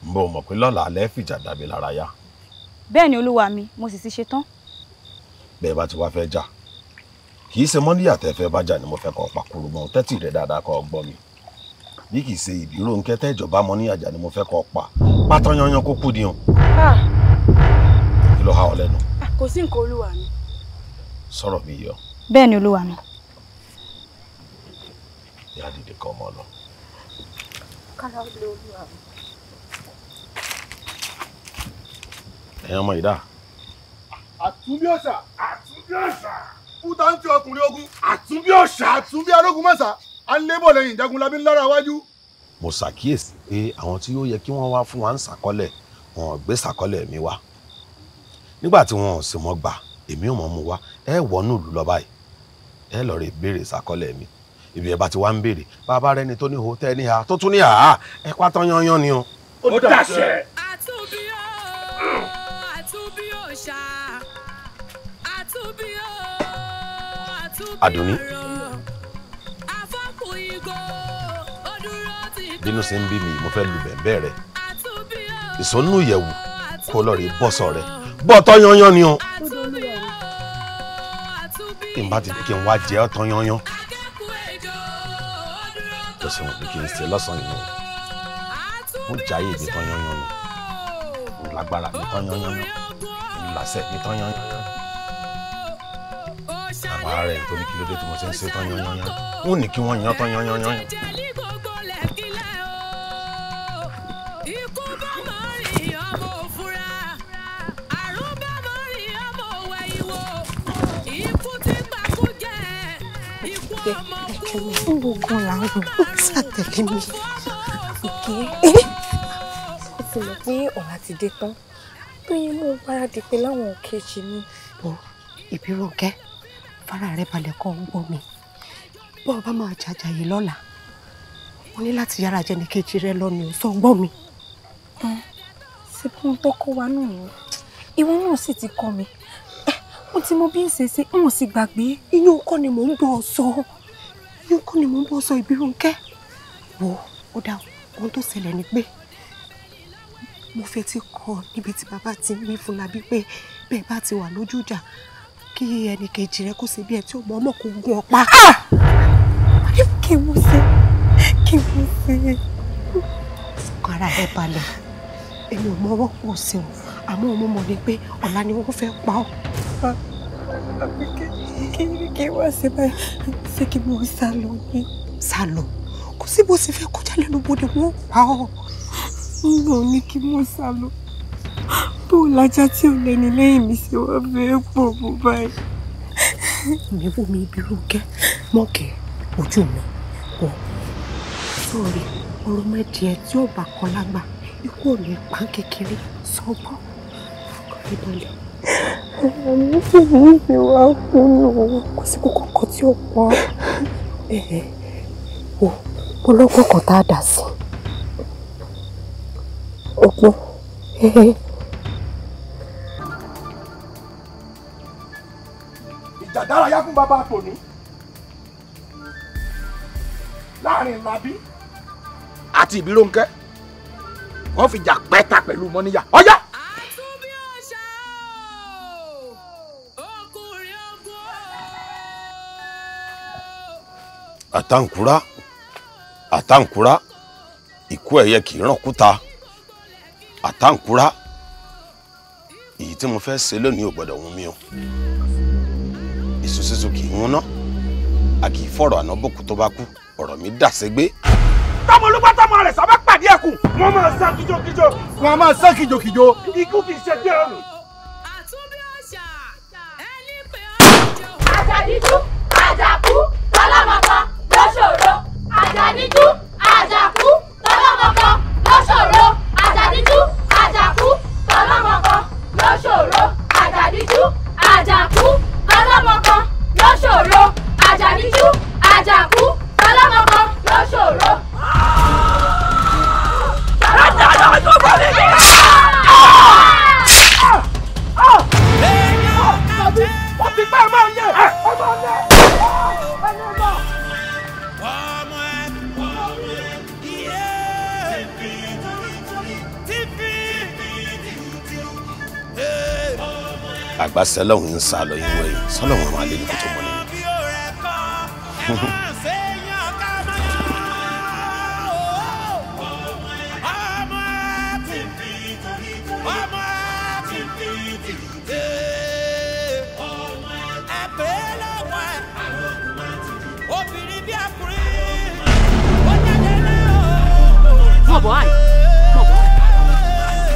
n bò mọ̀ pé lọ́la alẹ́ fìjà dàbí lára yá. bẹ́ẹ̀ ni olúwa mi mo sì ti ṣe tán. bẹ́ẹ̀ bá ti wá fẹ́ jà kì í ṣe mọ́níyà tẹ́ fẹ́ bájà ni mo fẹ́ kọ́ pàkúrò mọ́ tẹ́tì rẹ̀ dáadáa kọ́ gbọ́ mi bí kì í ṣe ìbírò ń kẹ́tẹ́ ìjọba mọ́níyà jà ni mo fẹ́ kọ́ pátán yanyan kó kú diyan. Kí ló há ọ lẹ́nu? Kò sí nǹkan olúwa mi. Sọ̀rọ̀ mi yọ. Bẹ́ẹ̀ ni olúwa mi. Ìyá dìde kọ́ ọmọ lọ. Kára ó lé olúwa mi. Ẹ̀yin ọmọ ìdá. Àtúnbí òòṣà. Kúta ń ti ọkùnrin ogun. Àtúnbí òòṣà. Àtúnbí Arógunmọ̀sá. À ń lébò lẹ́yìn Jagunlabi ńlára wájú. Mo ṣàkíyèsí pé àwọn tí ó yẹ kí wọ́n wá fún wa ń ṣàkọlẹ̀ wọn gbé ṣàkọlẹ̀ mi wá. Nígbà tí wọn ò sì mọ́ gbà èmi ò mọ̀ mú wá ẹ wọnú ìlú lọ báyìí ẹ lọ rè béèrè ṣàkọlẹ̀ mi ibi ẹ bá ti wá ń béèrè bàbá rẹ ni tó ní hòtẹ́ ní ha tó tún ní ha ẹ pátán yanyan ni o. Ó dàṣẹ. Àdùnní bínú ṣe ń bí mi mo fẹ́ lu bẹ̀ẹ̀bẹ̀ rẹ ìsọnù ìyẹ̀wù kó lọ rí bọ́sọ̀ rẹ bọ́ọ̀tọ́ yanyan ni o kí n bá ti dé kí n wá jẹ́ ọ̀tọ́ yanyan tó ṣe wọ́n pé kí n ṣe lọ́sàn-án yìí mo jáyé mi tán yanyan ni mo lágbára mi tán yanyan ni mo làṣẹ mi tán yanyan ni àwọn ará rẹ̀ nítorí kí ló dé tí mo ṣe ń ṣe tán yanyan ni wọ́n ní kí wọ́n yan tán yanyan ni. Gbogbo làwọn ṣàtẹ̀lé mi. Òkè ó ti mọ̀ pé ọ̀la ti dé tán tó yín mú gbáradì pé láwọn kejì mi. Ìbíròǹkẹ́ fara rẹ balẹ̀ kọ́ ń gbọ́ mi bọ́ ọ bá máa jàjàyè lọ́la mo ní láti yára jẹ́ ní kejì rẹ lọ́nà sọ gbọ́ mi. Ṣé bí wọ́n tó kó wa náà ni ìwọ náà sì ti kọ́ mi mo ti mọ bí ń ṣe n ò sì gbàgbé. Iyún kọ́ ni mò ń bọ̀ sọ yóò kọ́ ni mò ń bọ̀ sọ Ìbíròǹkẹ́ wo ó dá ohun tó ṣẹlẹ̀ ni pé mo fetí kọ níbi tí bàbá ti ń wí fún Labí pé bẹ́ẹ̀ bá ti wà lójú ìjà kí ẹnì kejì rẹ kó ṣe bí ẹ tí ó mọ ọmọ kò gún ọ pa. kí mo ṣe. Ara ẹ balẹ̀ èmi ò mọ ọwọ́ pọ̀ sí o àmọ́ ọmọ mọ̀ ni pé ọ̀la ni wọ́n fẹ́ pa ọ́. Kí wá sí báyìí ṣé kí mo sá lọ ní. Sá lọ kò sí bó ṣe fẹ́ kọjá lẹ́nu bodè wọ́n pa ọ́. n ò ní kí mo sá lọ bó lájà tí ò lẹ́ni lẹ́yìn mi ṣe wá fẹ́ pọ̀ bó báyìí. mi wò mí Ìbíròǹkẹ́ mọ́kẹ́ ojú mi bọ̀ sórí ọ̀rọ̀ mẹ́dìẹ tí ó bá kọ́ lágbà ikú ò ní pa kékeré sọ́gbọ́n kọ́ ní balẹ̀. Àmì tí mi fi wá fún un kò sí kókó tí ó pọ̀. Mo lọ́gbọ́n kan tá a dà sí. Ọgbọ́n. Ìjà dárayá fún bàbá tòní láàrin Labí àti Ìbíròǹkẹ́ wọ́n fi jà pẹ́ta pẹ̀lú mọ́níyà ọ̀yá. àtàǹkúrá ìkú ẹyẹ kì í ràn kúta àtàǹkúrá èyí tí mo fẹ́ ṣe lónìí ò gbọ́dọ̀ wù mí o èso sísun kì í wọ́n ná a kì í fọ̀rọ̀ àná bòkú tó bá kú ọ̀rọ̀ mi dà ségbé. tọmọ olúgbà tọmọ rẹ sábà pàdé ẹkùn wọn máa sá kíjokíjo wọn máa sá kíjokíjo ikú kì í ṣe dé ọrùn. Àjàdíjú àjàkú tọ́lọ́mọkọ lóṣòro àjàdíjú àjàkú tọ́lọ́mọkọ lóṣòro àjàdíjú àjàkú tọ́lọ́mọkọ lóṣòro àjàdíjú àjàkú tọ́lọ́mọkọ lóṣòro àjàdíjú àjàkú tọ́lọ́mọkọ lóṣòro. àgbà sẹlẹ̀hún ń sá lọ ìwé yìí sọlọ́hún máa lé ní kótó mọ́ nínú.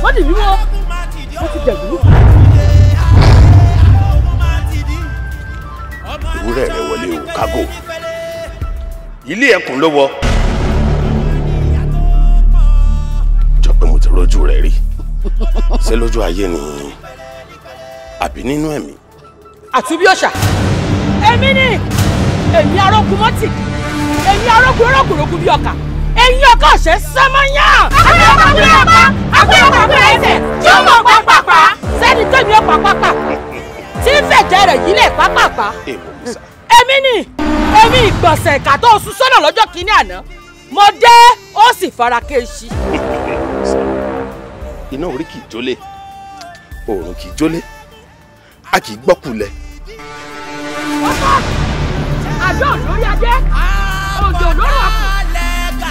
Wọ́n dì mí mọ́. Wọ́n ti jẹ̀gbìn nípa. Ìwúrẹ́ rẹ̀ wọlé o kágò. Ilé ẹkùn ló wọ. Jọ pé mo ti rójú rẹ̀ rí. Ṣé lójú ayé ni àbí nínú ẹ̀mí? Àti bí òòṣà. Èmi ni èmi Arogunmatidi. Èmi arógun bí ọkà. Ẹ̀yin ọkọ ọ̀sẹ̀ sẹ́mọ́yán. Àgbẹ̀yọ̀kọ̀ ẹsẹ̀ tí ó mọ̀ pápápá. Sẹ́ni tó ní ọ̀pá pápá. Tí ń fẹ̀jẹ̀ rẹ̀ yílẹ̀ pápápá. Èmi ni èmi ìgbọ̀nsẹ̀ ìkà tó sún sọ́nà lọ́jọ́ kìíní àná. Mo dé ó sì fara kéèṣì. Iná orí kì í jólé, oòrùn kì í jólé, a kì í gbọ́kulẹ̀. Àjọ lórí adé, òjò lórí ọkùn.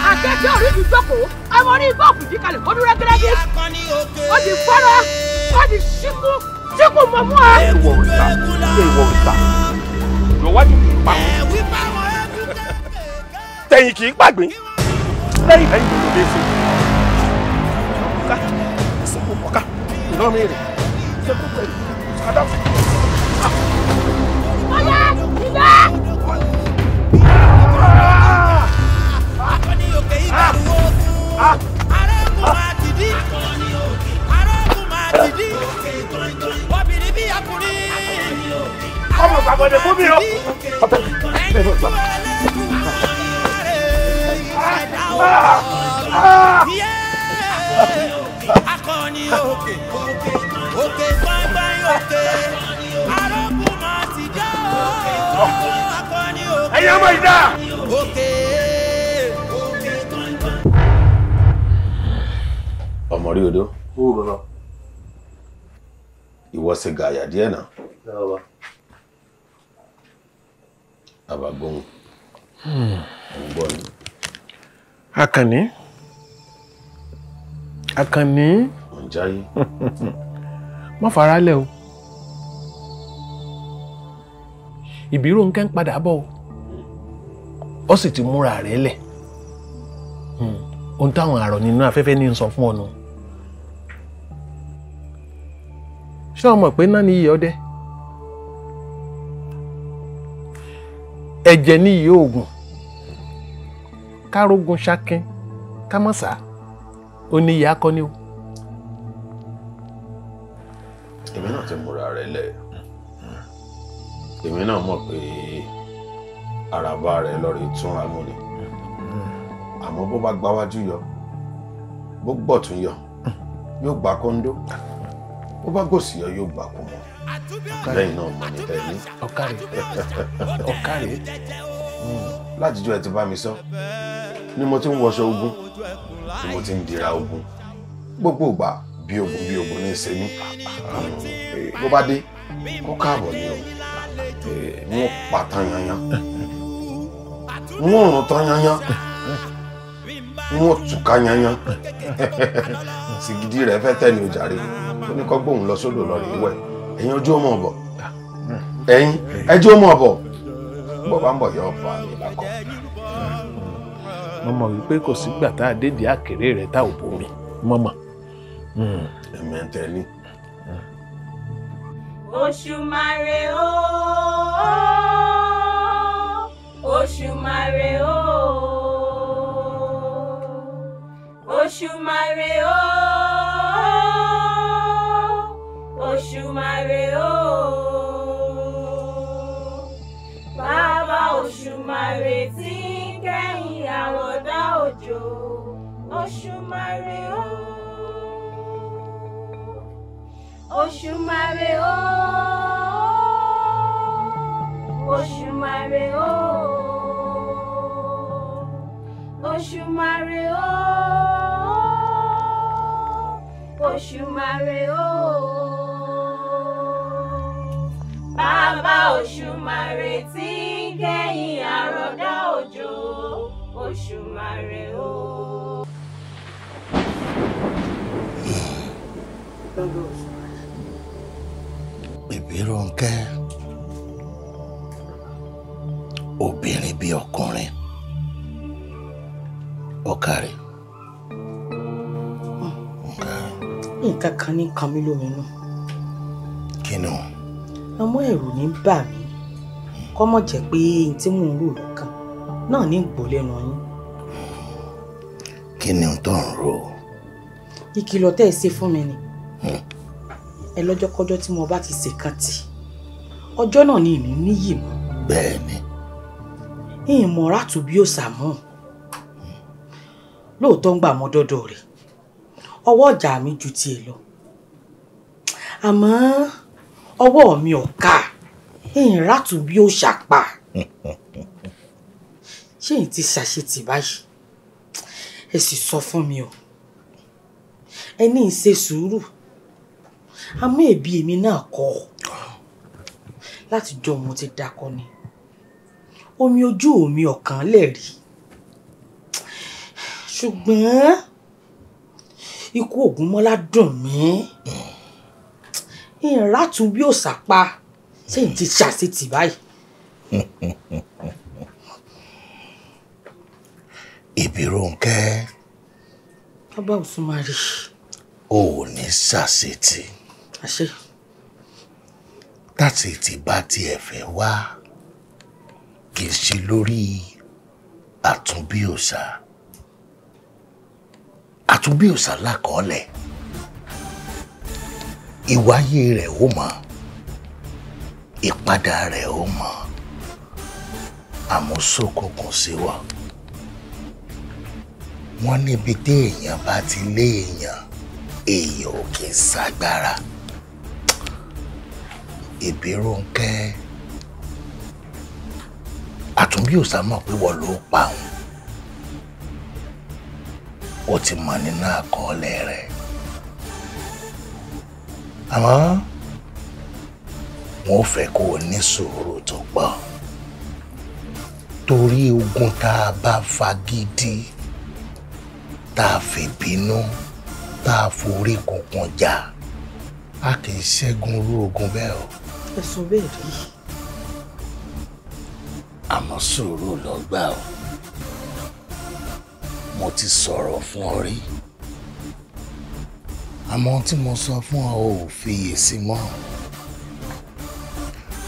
Akẹ́kẹ́ orí ti jókòó, ọmọ orí bọ́ọ̀kù jí kalẹ̀ kó dúró gẹ́gẹ́. Ó ti fọ́rọ́, ó ti ṣíkú mọ́ mú ọ. Ìwọ òrìṣà, lọ́wọ́dì kì í pa wọ́n. Tẹ̀yìn kì í pàgbín, lẹ́yìn kì í lè ṣe. Ọ̀ká, ìsìnkú ọ̀ká, ìlọ́rin rẹ̀, ìsìnkú pẹ̀lú ìsàdáfù. Ọ̀yá, ìgbà! Ọmọ gbàgbọ́dẹ̀ fún mi o. Akọni òkè òkè gbọ̀ngbọ̀n òkè Arogunmatidi akọni òkè. Ẹ̀yin ọmọ ìdá. Ọmọ rí odó. Ó bàbá. Ìwọ ṣe gàyà díẹ̀ náà. Bàbá. Àbàgbóhùn. Ń gbọ́ ni. Àkànní. Ń jáyé. Má faralẹ̀ o. Ìbírò ń kẹ́ ń padà bọ̀ o. Ó sì ti múra rẹ̀ lẹ̀. Ohun táwọn àrọ̀ nínú afẹ́fẹ́ ní ń sọ fún ọ nù. Ṣé o mọ̀ pé náà ní iye ọdẹ? Ẹ̀jẹ̀ ní iye oògùn. Kárógun ṣákín, kámọ́sà, ó ní iye akọni o. Èmi náà ti múra rẹ̀ lẹ̀. Èmi náà mọ̀ pé àràbà rẹ̀ lọ́ọ́ rí túnra mú ni. Àmọ́ bó bá gbáwájú yọ, bó gbọ̀tún yọ, yóò gbà kóńdó. Bó bá gòsì yọ, yóò gbà kó mọ́. Lẹ́yìn náà mọ̀ ní tẹ̀lé. Ọ̀kàrẹ̀. Látijọ́ ẹ ti bá mi sọ, ni mo ti ń wọṣọ ogun, ni mo ti ń dira ogun. Gbogbo ìgbà bí ogun ní í ṣe mí. Bó bá dé, kó káàbọ̀ ni o. Wọ́n pa tán yanyan. Wọ́n rùn tán yanyan. Wọ́n túká yanyan. Sìgìdì rẹ̀ fẹ́ tẹ̀lé ojàre. Ó ní kó gbóhùn lọ sódò lọ rèé wẹ̀. Ẹ̀yin ojú ọmọ ọ̀bọ̀. Ẹ̀yin ẹjọ́ ọmọ ọ̀bọ̀. Bó bá ń bọ̀ yọ ọ̀pọ̀ àmì lákọ̀. Mo mọ̀ wípé kò sígbà tá a dédìí àkèrè rẹ̀ tá ò bomi. Mọ̀mọ̀. Ẹ̀mí ẹ̀ tẹ́lẹ̀. Òṣùmàrè o, Òṣùmàrè o, Òṣùmàrè o, Òṣùmàrè o, Bàbá Òṣùmàrè tí ń kẹ́yìn àrọ̀dá òjò, Òṣùmàrè o. Òṣùmàrè o, Òṣùmàrè o, Òṣùmàrè o, Òṣùmàrè o, Bàbá Òṣùmàrè tí ń kẹ́yìn àrọ̀dá. Èṣùmàrè o. Ìbírónkẹ́, obìnrin bí ọkùnrin, ọ̀kàrẹ̀. Nǹkan kan ní kan mí lóminú. Kí ni o? Àmọ́ ẹ̀rù ní bà mí kó mọ̀ jẹ́ pé n tí mò ń rò lọ́kàn náà ní gbọ́ lẹ́nu yín. Kí ni o tó ń rò? Ìkìlọ̀ tẹ́ ẹ ṣe fún mi ni. Ẹ lọ́jọ́kọ́jọ́ tí mo bá ti ṣèkan tì ọjọ́ náà ni ìní níyì mọ́. Bẹ́ẹ̀ni. Ìmọ̀ra tù bí ó sàmọ́. Lóòótọ́ ń gbà mọ́ dọ́dọ̀ rẹ̀. Ọwọ́ ọjà mi ju tiẹ̀ lọ. Àmọ́ ọwọ́ mi ò ká. Ìrà tù bí ó ṣàpà. Ṣé èyí ti ṣàṣetì báyìí? Ẹ sì sọ fún mi o. Ẹ ní ìṣe sùúrù. Àmọ́ ẹ̀bi èmi náà kọ́. Láti jọ mo ti dákọ ni. Omi ojú mi ọ̀kan lè rí. Ṣùgbọ́n ikú Ògúnmọ́lá dùn mí. Ìrà tún bí ó sàpá. Ṣé ìdí ṣàṣetì báyìí? Ìbírónkẹ́. Bàbá Òsùnmàrè. O ò ní ṣàṣetì. Àṣẹ. Táti ti bá tiẹ̀ fẹ́ wá kì í ṣe lórí àtúnbíòṣà. Àtúnbíòṣà lákọọ́lẹ̀. Ìwáyé rẹ̀ ó mọ̀. Ìpadà rẹ̀ ó mọ̀. Àmọ́ ṣókùnkùn sí wa. Wọ́n níbi tí èèyàn bá ti lé èèyàn ò kì í ṣàgbára. Ìbírónkẹ́, Àtúnbíòṣà mọ̀ pé wọ́n ló pa òun. Ó ti mọ̀ nínú àkọọ́lẹ̀ rẹ̀. Àmọ́ wọ́n fẹ́ kó o ní sùúrù tó pọ̀. Torí ogun tá a bá fagídí, tá a fi bínú, tá a forí kunkun jà, a kì í ṣẹ́gun irú ogun bẹ́ẹ̀ o. Ẹ̀sùn bẹ́ẹ̀ rí. Àmọ́ sùúrù ló gbà o. Mo ti sọ̀rọ̀ fún ọ rí. Àmọ́ tí mo sọ fún ọ ò fiyèsí mọ́.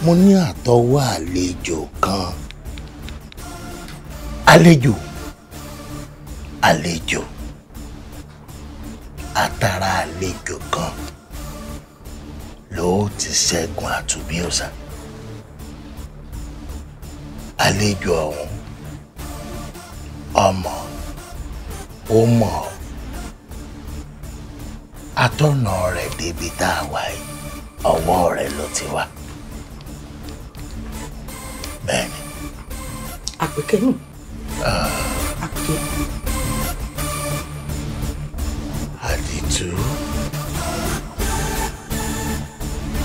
Mo ní àtọwọ́ àlejò kan. Àlejò. Àtàrà àlejò kan ló ti ṣẹ́gun Àtúnbíòṣà. Àlejò ọ̀hún ọmọ ó mọ̀ ọ́. Atọ́nà rẹ̀ débi tá a wà yìí ọwọ́ rẹ̀ ló ti wá. Bẹ́ẹ̀ni. Àpèkẹ́ nù. Àpèkẹ́.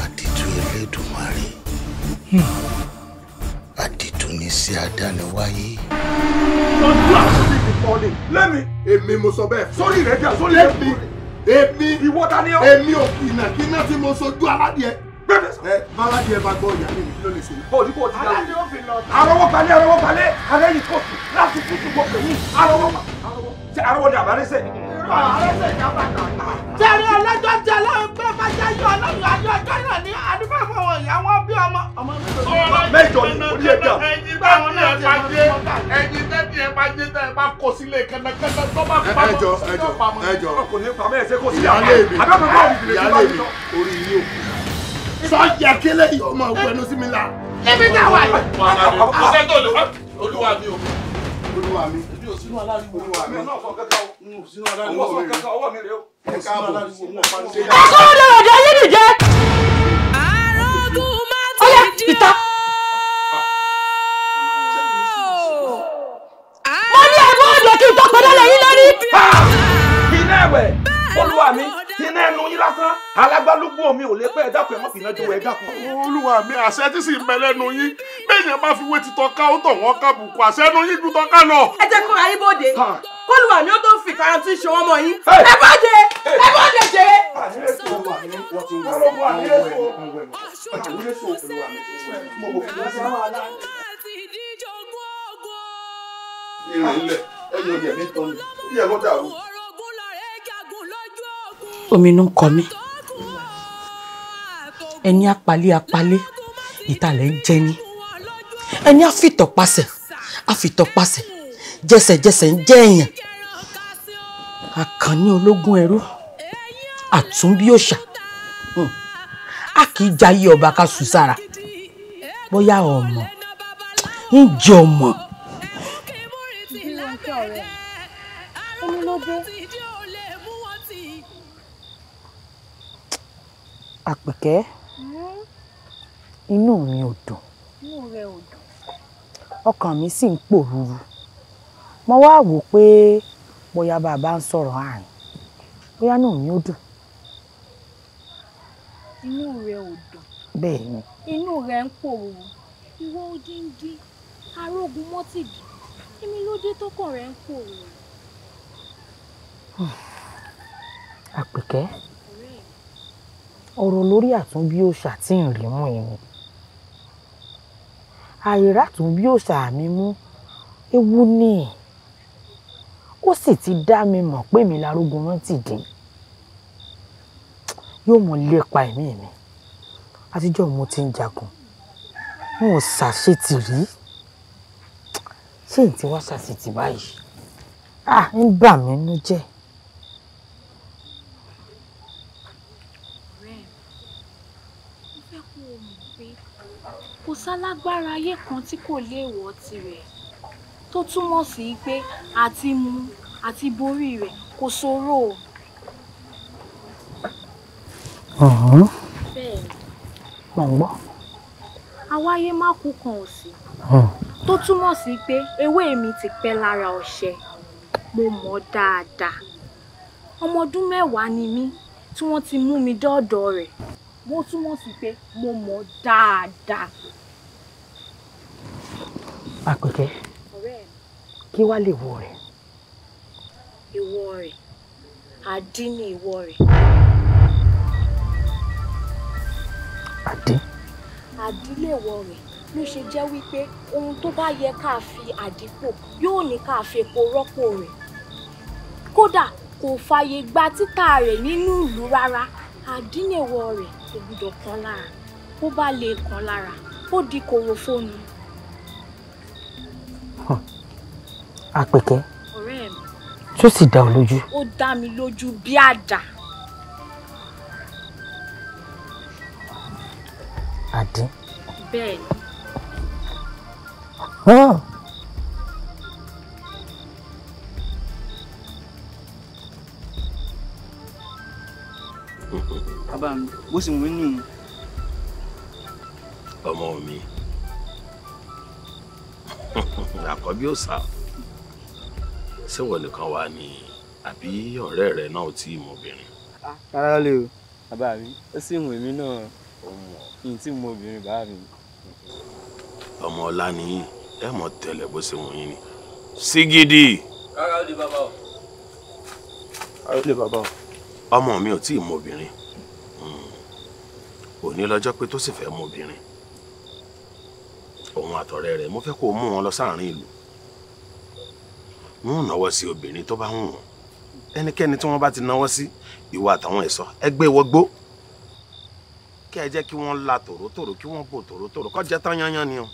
Àdìtú Elédùmarè. Àdìtú ní sí adániwáyé. Lọ́jọ́ àṣírí ti fọ́ ni. Lẹ́mi, èmi mo sọ bẹ́ẹ̀. Sórí rẹ̀ jà sórí rẹ̀ mi. Èmi. Ìwọ ta ni ọ́? Èmi ò kìnà tí mo sojú aládìẹ. Bẹ́ẹ̀ báládìẹ bá gbọ́ ìyá mi kí ló lè ṣe. Bọ́ọ̀dù kò ti dá lórí. Arọ́wọ́ palẹ̀. Alẹ́ yìí kò tù láti kútu gbọ́ pẹ̀lú. Arọ́wọ́. Ṣé arọ́wọ́ ni àbárẹ́sẹ̀? Àbárẹ́sẹ̀ ìjàmbá kan. Jẹ́rìí ọlọ́jọ́ jẹ́ lọ́wọ́ pé bá jẹ́ yọ ọlọ́run ayọ̀ ọjọ́ náà ní àdúgbò fún àwọn ìyá wọn bí ọmọ. Mẹ́jọ ni orí ẹ̀dá. Ẹyin tẹ́tí ẹ bá jẹ́ tẹ́ ẹ bá kó sílé kẹ́nẹ́kẹ́nẹ́ tó bá pa mọ́. Ẹjọ. Ọkùnrin pa mẹ́ ẹ̀ṣẹ́ kó sí ìyálé mi. Orí yìí ò. Sọ́jà kélé yìí ọmọ ògbẹ́nu sí mi la. Níbi tí a wà yìí. Ọ̀sẹ̀ tó lè olúwa mi o. Olúwa mi. Èmi ò sínú aláriwo. Olúwa mi. Ọ̀nà ọ̀fọ̀ kẹ́kẹ́ o. N ò sínú aláriwo. Ọwọ́ mi rè o. Ẹ káàbọ̀. Ẹ̀kọ́ lọ́dọ̀ ayé nìjẹ́. Arogunmatidi. Ọ̀yá ìta. Mo ní ẹ̀gbọ́n ọ̀dọ̀ kí n tó pẹ́ lọ́lẹ̀ yín lórí. Iná ẹ̀wẹ̀, olúwa mi, iná ẹnu yín lásán alágbálúgbò mi ò lè pẹ́ ẹ dákun ẹ má fi iná jó ẹ dákun. olúwa mi àṣẹ tí sì ń bẹ lẹ́nu yín bẹ́ẹ̀yàn bá fi wé títọ́ ká ó tọ̀ wọ́n kábùkù àṣẹ ẹnu yín ju tọ́ká lọ. ẹ jẹ́ kó ayé bóde kólúwà mi ó tó fi ìtara tí ń ṣe wọ́n mọ́ yín ẹ bóde jẹ́. Ominú ń kọ mí ẹni apalé ìtàlẹ̀ ń jẹ ní ẹni àfìtọ̀pasẹ̀ jẹsẹ̀jẹsẹ̀ ń jẹ́ èèyàn àkànní ológun ẹrú àtúnbí òòṣà a kì í jayé ọba ká sùn sára bóyá ọmọ ń jẹ ọmọ. Àpèkẹ́ inú mi ò dùn ọkàn mi sì ń pòrúurú mo wá wò pé bóyá bàbá ń sọ̀rọ̀ àárín bóyá náà mi ò dùn. Inú rẹ ò dùn. Bẹ́ẹ̀ ni. Inú rẹ ń pòrúurú ìwọ odindi Arógunmátìdí èmi ló dé tọkàn rẹ ń pòrúurú. Àpèkẹ́ ọ̀rọ̀ lórí àtúnbí òòṣà tí ń rí mú ẹni àìrá àtúnbí òòṣà mi mú ewu ní ó sì ti dá mi mọ̀ pé mi l'Arógunmátìdí yóò mọ lépa ẹ̀mí mi àtijọ́ mo ti ń jagun n ò ṣàṣetì rí ṣé n ti wá ṣàṣetì báyìí ń bà mí nú jẹ́. Kò sálágbára ayé kan tí kò léèwọ̀ tirẹ̀ tó túmọ̀ sí pé àti mú àti borí rẹ̀ kò ṣòro. Bẹ́ẹ̀ ni. Gbọ̀ngbọ́. Àwáyé má kú kan ò sí. Tó túmọ̀ sí pé ewé mi ti pẹ́ lára ọṣẹ. Mo mọ̀ dáadáa. Ọmọ ọdún 10 ni mí tí wọ́n ti mú mi dọ́dọ̀ rẹ̀. Mo túmọ̀ sí pé mo mọ̀ dáadáa. Àpèkẹ́ kí wá lè wọ rẹ̀. Ìwọ rẹ̀ àdí ni ìwọ rẹ̀. Àdí. Àdí lè wọ rẹ̀ ló ṣe jẹ́ wípé ohun tó bá yẹ ká fi àdípò yóò ní ká fi epo rọ́pò rẹ̀. Kódà kò fààyè gba títà rẹ̀ nínú ìlú rárá. Àdí lè wọ rẹ̀ kò gbọdọ̀ kan lára. Bó bá lè kan lára ó di kòròfóònù. Àpèkẹ́. Ọ̀rẹ́ mi. Ṣó sì dá ọ lójú? Ó dá mi lójú bí àdá. Àdí. Bẹ́ẹ̀ ni. Bàbá mi, bó sì mú mi nù. Ọmọ mi. Àkọ́bí òòṣà. Ṣé wọ́n nìkan wà ní àbí ọ̀rẹ́ rẹ náà tí ì mọ obìnrin? Rárá lè o, bàbá mi, ó sì mú èmi náà kí n tí mọ obìnrin bàbá mi. Ọmọ ọlá ni ẹ mọ̀ tẹ́lẹ̀ bó ṣe wù yín ni. Sígídì. Rárá lè bàbá o. Rárá lè bàbá o. Ọmọ mi ò tí ì mọ obìnrin. Òní lọ́jọ́ pé tó sì fẹ́ mọ obìnrin. Òun àtọ̀rẹ́ rẹ̀ mo fẹ́ kó mú wọn lọ sáàrin ìlú. Wọ́n náwó sí obìnrin tó bá wù wọ́n. Ẹnikẹ́ni tí wọ́n bá ti náwó sí ìwọ àtàwọn ẹ̀ṣọ́ ẹgbẹ́ wọgbó. Kí ẹ jẹ́ kí wọ́n la tòrótòró kí wọ́n bò tòrótòró kó jẹ́ tán yányán ni o.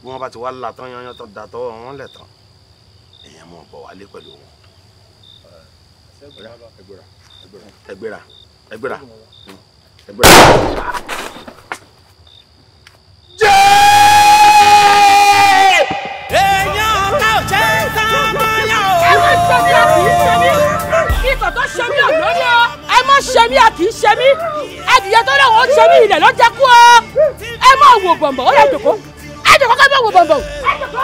Bí wọ́n bá ti wá la tán yányán tán da tọwọ́ wọn lẹ̀ tán. Èèyàn mọ̀ bọ̀ wálé pẹ̀lú wọn. Ẹgbẹ́ra. Ìtọ̀ tó ṣe mí ọ̀lórí o, ẹ má ṣe mí a kì í ṣe mí, adìyẹ tó lọ́wọ́ ṣe mí ilẹ̀ ló jẹ́ kú o, ẹ má wo bọ̀m̀bọ̀, ó yẹ jòkó, ẹ jòkó ká má wo bọ̀m̀bọ̀, ẹ jòkó.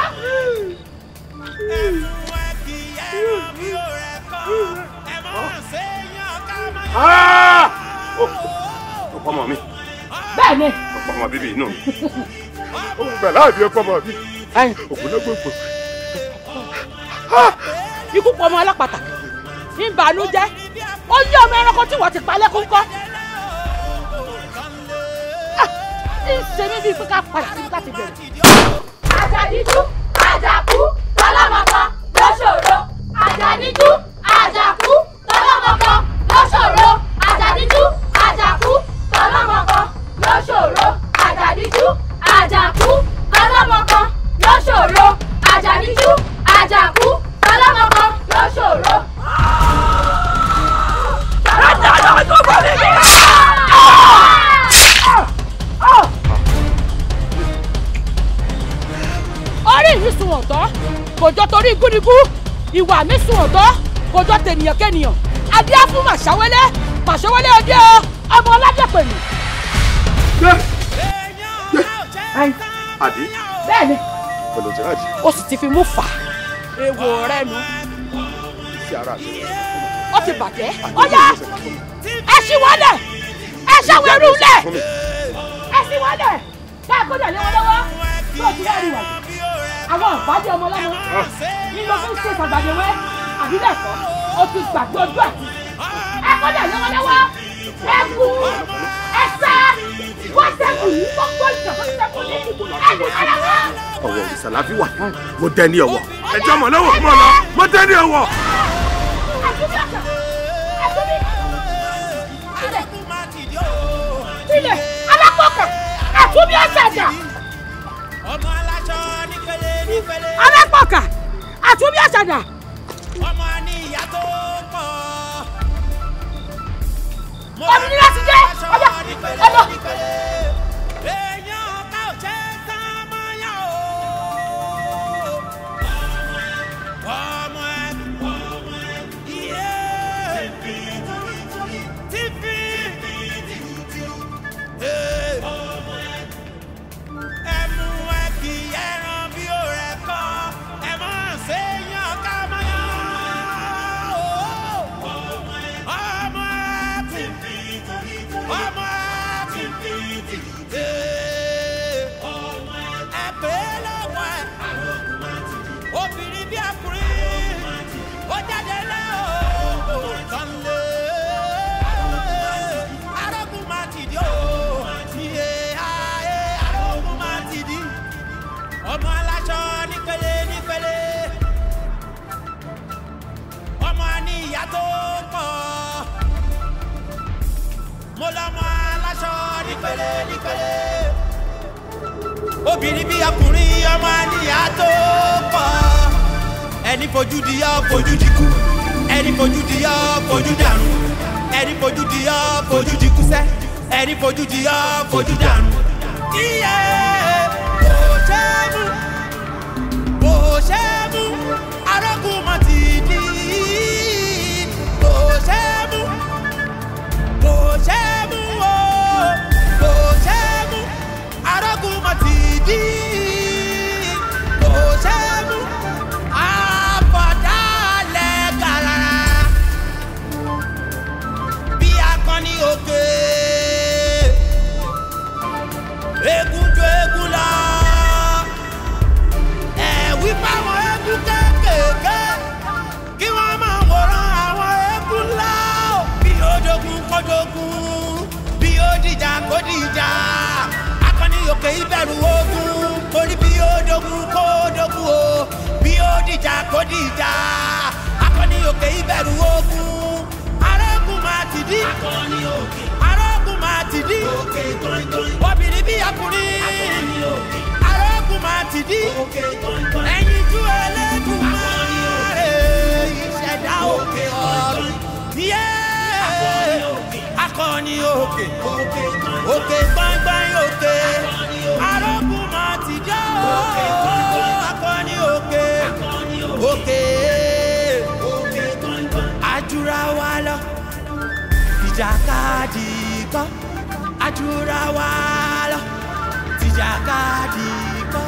bẹ́ẹ̀ ni. ọmọ bíbí inú mi. ó gbà láàbí ọkọ ọmọ mi. òkú ló gbogbo. ikú pọ̀ ọmọ alápàtà ní ìbànújẹ́ ó yí ọmọ ẹranko tí wọ́n ti pa lẹ́kùn kọ́. ṣe mí bíi pé ká padà síbi láti bẹ̀rẹ̀. Àjàdíjú àjàkú tọ́lọ́mọkan lóṣòro. Àjàdíjú àjàkú tọ́lọ́mọkan lóṣòro. Àjàdíjú àjàkú tọ́lọ́mọkan lóṣòro. Àjàdíjú àjàkú tọ́lọ́mọkan lóṣòro. Àjàdíjú àjàkú tọ́lọ́mọkan lóṣòro. Orí mi sùn ọ̀tọ̀ kò jọ torí gúnigú, ìwà mi sùn ọ̀tọ̀ kò jọ tènìyàn kẹ́nìyàn. Adé á fún màṣáwẹ́lẹ́ ọdẹ ọ ọmọ ọládẹ́pẹ̀lú. Àdí. Bẹ́ẹ̀ni. Pẹ̀lú tí láti. Ó sì ti fi mú fà èèwọ̀ rẹ nu. Sí ara mi. Ó ti bàjẹ́. Ó yá ẹ ṣí wọlé ẹ ṣàwọn ẹrú lẹ̀ ẹ ṣí wọlé ká ẹ kó dẹ̀ lé wọn lọ́wọ́ tó ti rẹ́ ìwà àwọn àbájẹ ọmọ ọlọ́mọ nínú fún ṣe ìfàgbàdéwé àbí bẹ́ẹ̀ kọ́ ó ti gbàgbé ojú àti ẹ kó dẹ̀ lé wọn lọ́wọ́ ẹ kú ẹ sá wọ́n sẹ́kù yìí gbogbo ìjọba sẹ́kù ní ẹ̀mí ẹ̀rọ. ọwọ́ ìsàlàfí wà mo tẹ́ ní ọwọ́ ẹjọ́ mọ̀ lọ́wọ́ mọ̀ lọ mo tẹ́ ní ọwọ́. Ilẹ̀ alákọ̀ọ́kọ̀ àtúbí ọ̀sàjà. ọmọ aláṣọ nípele nípele. Alákọ̀ọ́kọ̀ àtúbí ọ̀sàjà. ọmọ ní ìyá tó pọ̀. Òmìnira ti jẹ́ ọjọ́ ọjọ́. èèyàn ká ò ṣe tán mọ́yà o. ọmọ iye tí fi. ẹmu ẹ kì í ẹran bí ó rẹ kọ́ ẹ mọ̀ ṣe yàn ká mọ́yà o. ọmọ ẹ̀pẹ́ lọ́wọ́ ẹ̀ obìnrin bí ọkùnrin ó jáde lẹ́ o tán lé Arogunmatidi o iye ayé Arogunmatidi ọmọ aláṣọ nípele nípele ọmọ ní ìyá tó pọ̀ mo lọ́mọ aláṣọ nípele nípele obìnrin bí ọkùnrin ọmọ níyà tó pọ̀ ẹni fojú di yọ fojú di kú ẹni fojú di yọ fojú dànù ẹni fojú di yọ fojú di kú sẹ́ ẹni fojú di yọ fojú dànù. iye bó ṣe mú Arogunmatidi bó ṣe mú o bó ṣe mú Arogunmatidi bó ṣe mú àbọ̀dálẹ̀ gàràrà bí akọni òkè egun ju egun lọ ẹ̀wí fáwọn egun kékèké kí wọ́n máa wòran àwọn egun ńlá bí ó dogun kó dogun bí ó dìjà kó dìjà akọni òkè ìbẹ̀rù ogun torí bí ó dogun kó dogun o bí ó dìjà kó dìjà akọni òkè ìbẹ̀rù ogun Arogunmatidi akọni òkè Arogunmatidi òkè gbọ̀ngbọ̀n obìnrin bí ọkùnrin Arogunmatidi òkè gbọ̀ngbọ̀n ẹ̀yin ju Elédùmarè ìṣẹ̀dá òkè ọ̀run akọni òkè òkè gbọ̀ngbọ̀n òkè Arogunmatidi akọni òkè òkè àjùra wa lọ ìjàkadì kọ́ àjùra wa lọ ìjàkadì kọ́